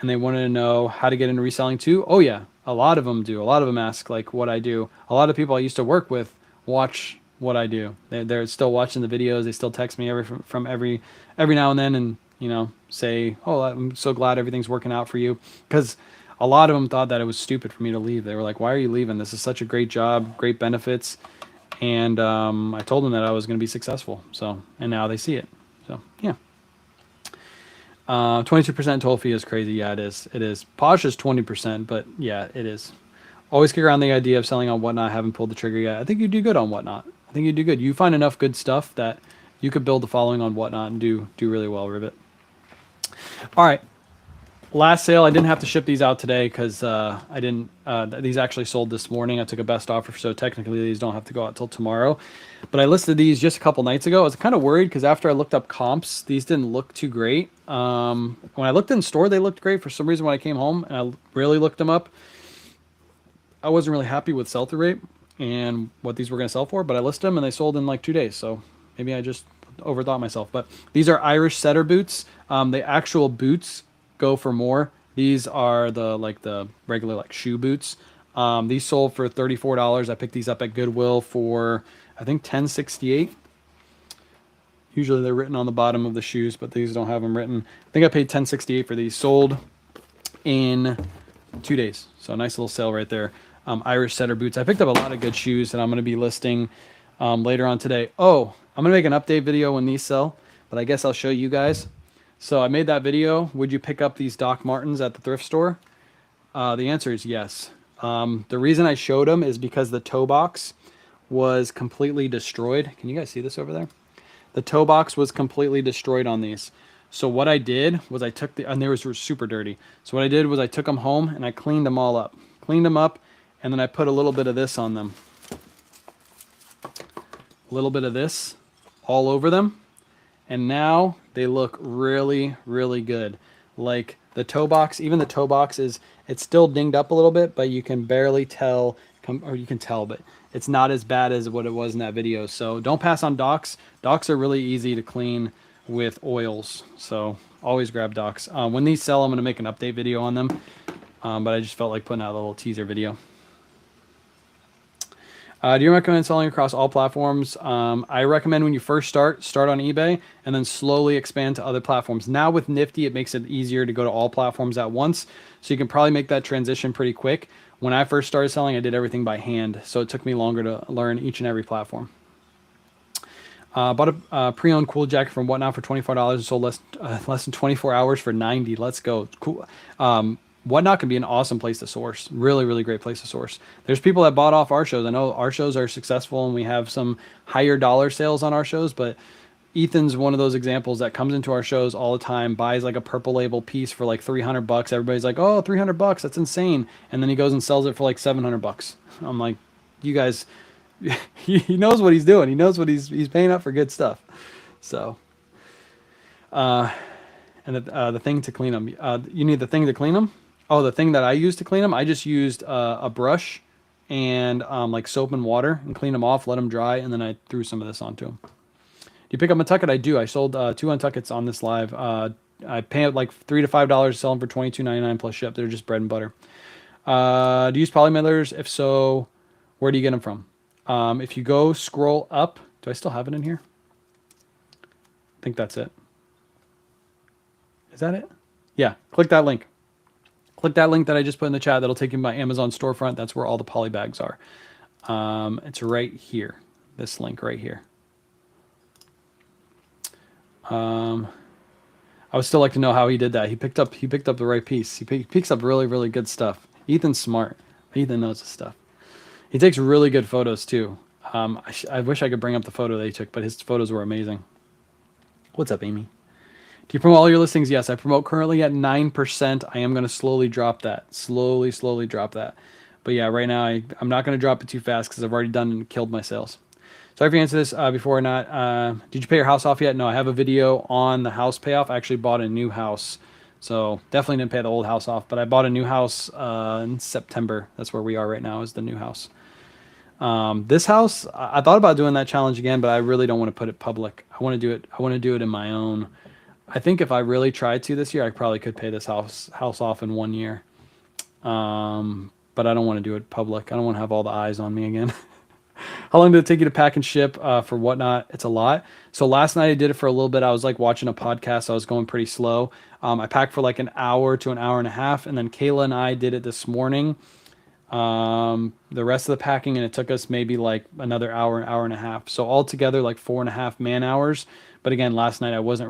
and they wanted to know how to get into reselling too? Oh yeah, a lot of them do. A lot of them ask like what I do. A lot of people I used to work with watch what I do. They're still watching the videos. They still text me every now and then, and say, "Oh, I'm so glad everything's working out for you," because a lot of them thought that it was stupid for me to leave. They were like, "Why are you leaving? This is such a great job, great benefits." And I told them that I was going to be successful. So, and now they see it. So, yeah. 22% toll fee is crazy. Yeah, it is. It is. Posh is 20%, but yeah, it is. Always kick around the idea of selling on Whatnot. I haven't pulled the trigger yet. I think you do good on Whatnot. I think you do good. You find enough good stuff that you could build the following on Whatnot and do really well, Rivet. All right. Last sale, I didn't have to ship these out today because I didn't. These actually sold this morning. I took a best offer, so technically these don't have to go out till tomorrow. But I listed these just a couple nights ago. I was kind of worried because after I looked up comps, these didn't look too great. When I looked in store, they looked great. For some reason, when I came home and I really looked them up, I wasn't really happy with sell-through rate and what these were going to sell for. But I listed them and they sold in like 2 days. So maybe I just overthought myself. But these are Irish setter boots. The actual boots go for more. These are the regular like shoe boots. These sold for $34. I picked these up at Goodwill for I think $10.68. Usually they're written on the bottom of the shoes, but these don't have them written. I think I paid $10.68 for these. Sold in 2 days. So a nice little sale right there. Irish setter boots. I picked up a lot of good shoes that I'm going to be listing later on today. Oh, I'm going to make an update video when these sell, but I guess I'll show you guys. So I made that video. Would you pick up these Doc Martens at the thrift store? The answer is yes. The reason I showed them is because the toe box was completely destroyed. Can you guys see this over there? The toe box was completely destroyed on these. So what I did was I took and they were super dirty. So what I did was I took them home and I cleaned them all up. Cleaned them up, and then I put a little bit of this on them. A little bit of this all over them. And now they look really, really good. Like the toe box, even the toe box it's still dinged up a little bit, but you can barely tell, or you can tell, but it's not as bad as what it was in that video. So don't pass on Docs. Docs are really easy to clean with oils. So always grab Docs. When these sell, I'm going to make an update video on them. But I just felt like putting out a little teaser video. Do you recommend selling across all platforms? I recommend when you first start on eBay and then slowly expand to other platforms. Now with Nifty, it makes it easier to go to all platforms at once. So you can probably make that transition pretty quick. When I first started selling, I did everything by hand. So it took me longer to learn each and every platform. Bought a pre-owned cool jacket from Whatnot for $24 and sold less than 24 hours for $90. Let's go. Cool. Whatnot can be an awesome place to source. Really, really great place to source. There's people that bought off our shows. I know our shows are successful and we have some higher dollar sales on our shows, but Ethan's one of those examples that comes into our shows all the time, buys like a Purple Label piece for like $300. Everybody's like, "Oh, $300, that's insane." And then he goes and sells it for like $700. I'm like, "You guys, he knows what he's doing. He knows what he's paying up for good stuff." So, and the thing to clean them. You need the thing to clean them. Oh, the thing that I used to clean them. I just used a brush and like soap and water and cleaned them off, let them dry, and then I threw some of this onto them. Do you pick up Untuckit? I do. I sold 2 Untuckits on this live. I pay like $3 to $5 to sell them for $22.99 plus ship. They're just bread and butter. Do you use polymailers? If so, where do you get them from? If you go scroll up, do I still have it in here? I think that's it. Is that it? Yeah. Click that link. Click that link that I just put in the chat. That'll take you to my Amazon storefront. That's where all the poly bags are. It's right here. This link right here. I would still like to know how he did that. He picked up the right piece. He picks up really, really good stuff. Ethan's smart. Ethan knows his stuff. He takes really good photos too. I wish I could bring up the photo that he took, but his photos were amazing. What's up, Amy? Do you promote all your listings? Yes, I promote currently at 9%. I am going to slowly drop that. Slowly drop that. But yeah, right now I'm not going to drop it too fast because I've already done and killed my sales. Sorry if you answered this before or not. Did you pay your house off yet? No, I have a video on the house payoff. I actually bought a new house. So definitely didn't pay the old house off, but I bought a new house in September. That's where we are right now, is the new house. This house, I thought about doing that challenge again, but I really don't want to put it public. I want to do it in my own. I think if I really tried to this year, I probably could pay this house off in 1 year. But I don't want to do it public. I don't want to have all the eyes on me again. How long did it take you to pack and ship for Whatnot? It's a lot. So last night I did it for a little bit. I was like watching a podcast. So I was going pretty slow. I packed for like an hour to an hour and a half. And then Kayla and I did it this morning. The rest of the packing, and it took us maybe like another hour and a half. So altogether like 4.5 man hours. But again, last night I was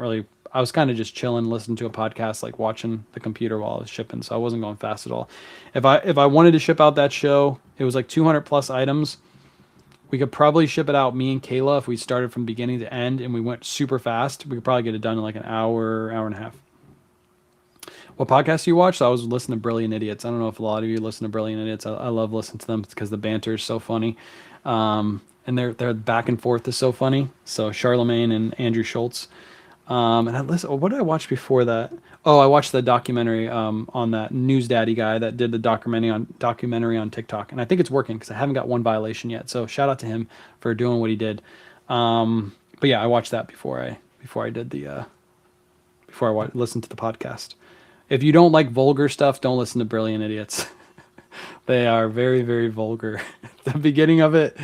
kind of just chilling, listening to a podcast, like watching the computer while I was shipping. So I wasn't going fast at all. If I wanted to ship out that show, it was like 200 plus items. We could probably ship it out, me and Kayla, if we started from beginning to end and we went super fast. We could probably get it done in like an hour and a half. What podcast do you watch? So I was listening to Brilliant Idiots. I don't know if a lot of you listen to Brilliant Idiots. I love listening to them because the banter is so funny. And their back and forth is so funny. So Charlemagne and Andrew Schultz. And what did I watch before that? Oh, I watched the documentary on that News Daddy guy that did the documentary on TikTok, and I think it's working because I haven't got one violation yet. So shout out to him for doing what he did. But yeah, I watched that before I listened to the podcast. If you don't like vulgar stuff, don't listen to Brilliant Idiots. They are very, very vulgar. The beginning of it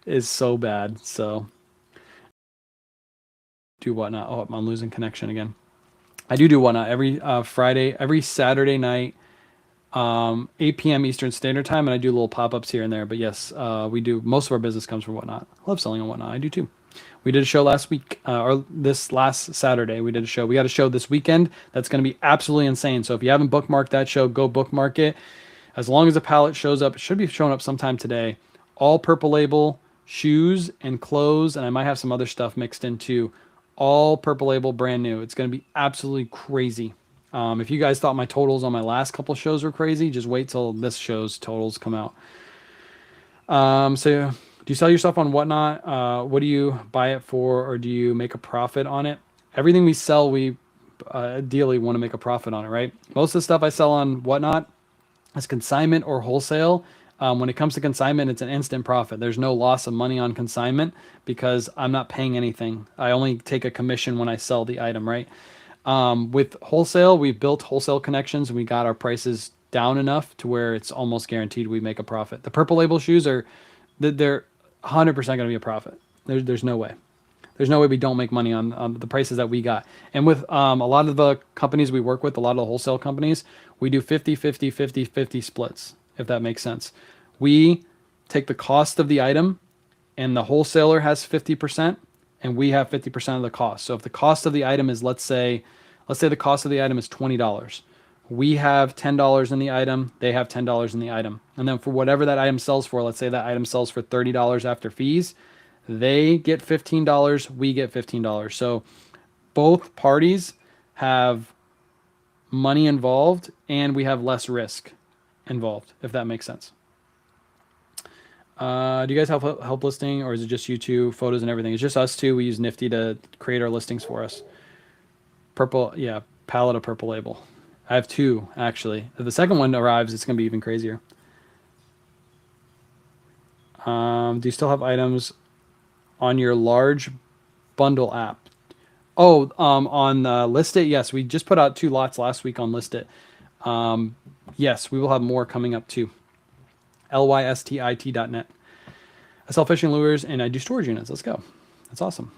is so bad. So. Do Whatnot. Oh, I'm losing connection again. I do Whatnot every Friday, every Saturday night, 8 p.m. Eastern Standard Time, and I do little pop-ups here and there. But yes, we do. Most of our business comes from Whatnot. I love selling on Whatnot. I do too. We did a show last week, or this last Saturday. We did a show. We got a show this weekend that's going to be absolutely insane. So if you haven't bookmarked that show, go bookmark it. As long as the pallet shows up, it should be showing up sometime today. All Purple Label shoes and clothes, and I might have some other stuff mixed in too. All Purple Label, brand new. It's going to be absolutely crazy. If you guys thought my totals on my last couple shows were crazy, just wait till this show's totals come out. So do you sell your stuff on Whatnot? What do you buy it for, or do you make a profit on it? Everything we sell, we ideally want to make a profit on it, right? Most of the stuff I sell on Whatnot is consignment or wholesale. When it comes to consignment, it's an instant profit. There's no loss of money on consignment because I'm not paying anything. I only take a commission when I sell the item, right? With wholesale, we've built wholesale connections and we got our prices down enough to where it's almost guaranteed we make a profit. The Purple Label shoes they're 100% going to be a profit. There's no way. There's no way we don't make money on the prices that we got. And with a lot of the companies we work with, a lot of the wholesale companies, we do 50 splits, if that makes sense. We take the cost of the item and the wholesaler has 50% and we have 50% of the cost. So if the cost of the item is, let's say the cost of the item is $20. We have $10 in the item, they have $10 in the item. And then for whatever that item sells for, let's say that item sells for $30 after fees, they get $15, we get $15. So both parties have money involved and we have less risk involved, if that makes sense. Do you guys have help listing, or is it just you two, photos and everything? It's just us two. We use Nifty to create our listings for us. Purple, yeah, palette of Purple Label. I have two, actually. If the second one arrives, it's going to be even crazier. Do you still have items on your large bundle app? Oh, on List It, yes. We just put out 2 lots last week on List It. Yes, we will have more coming up too. lystit.net. I sell fishing lures and I do storage units. Let's go. That's awesome.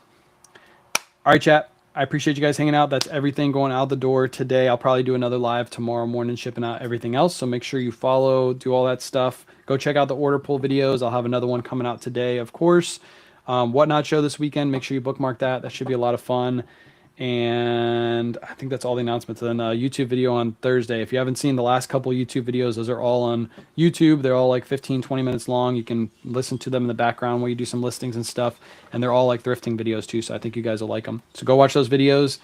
All right, chat. I appreciate you guys hanging out. That's everything going out the door today. I'll probably do another live tomorrow morning shipping out everything else. So make sure you follow, do all that stuff. Go check out the order pull videos. I'll have another one coming out today, of course. Whatnot show this weekend. Make sure you bookmark that. That should be a lot of fun. And I think that's all the announcements. And then a YouTube video on Thursday. If you haven't seen the last couple YouTube videos, those are all on YouTube. They're all like 15, 20 minutes long. You can listen to them in the background while you do some listings and stuff. And they're all like thrifting videos too. So I think you guys will like them. So go watch those videos.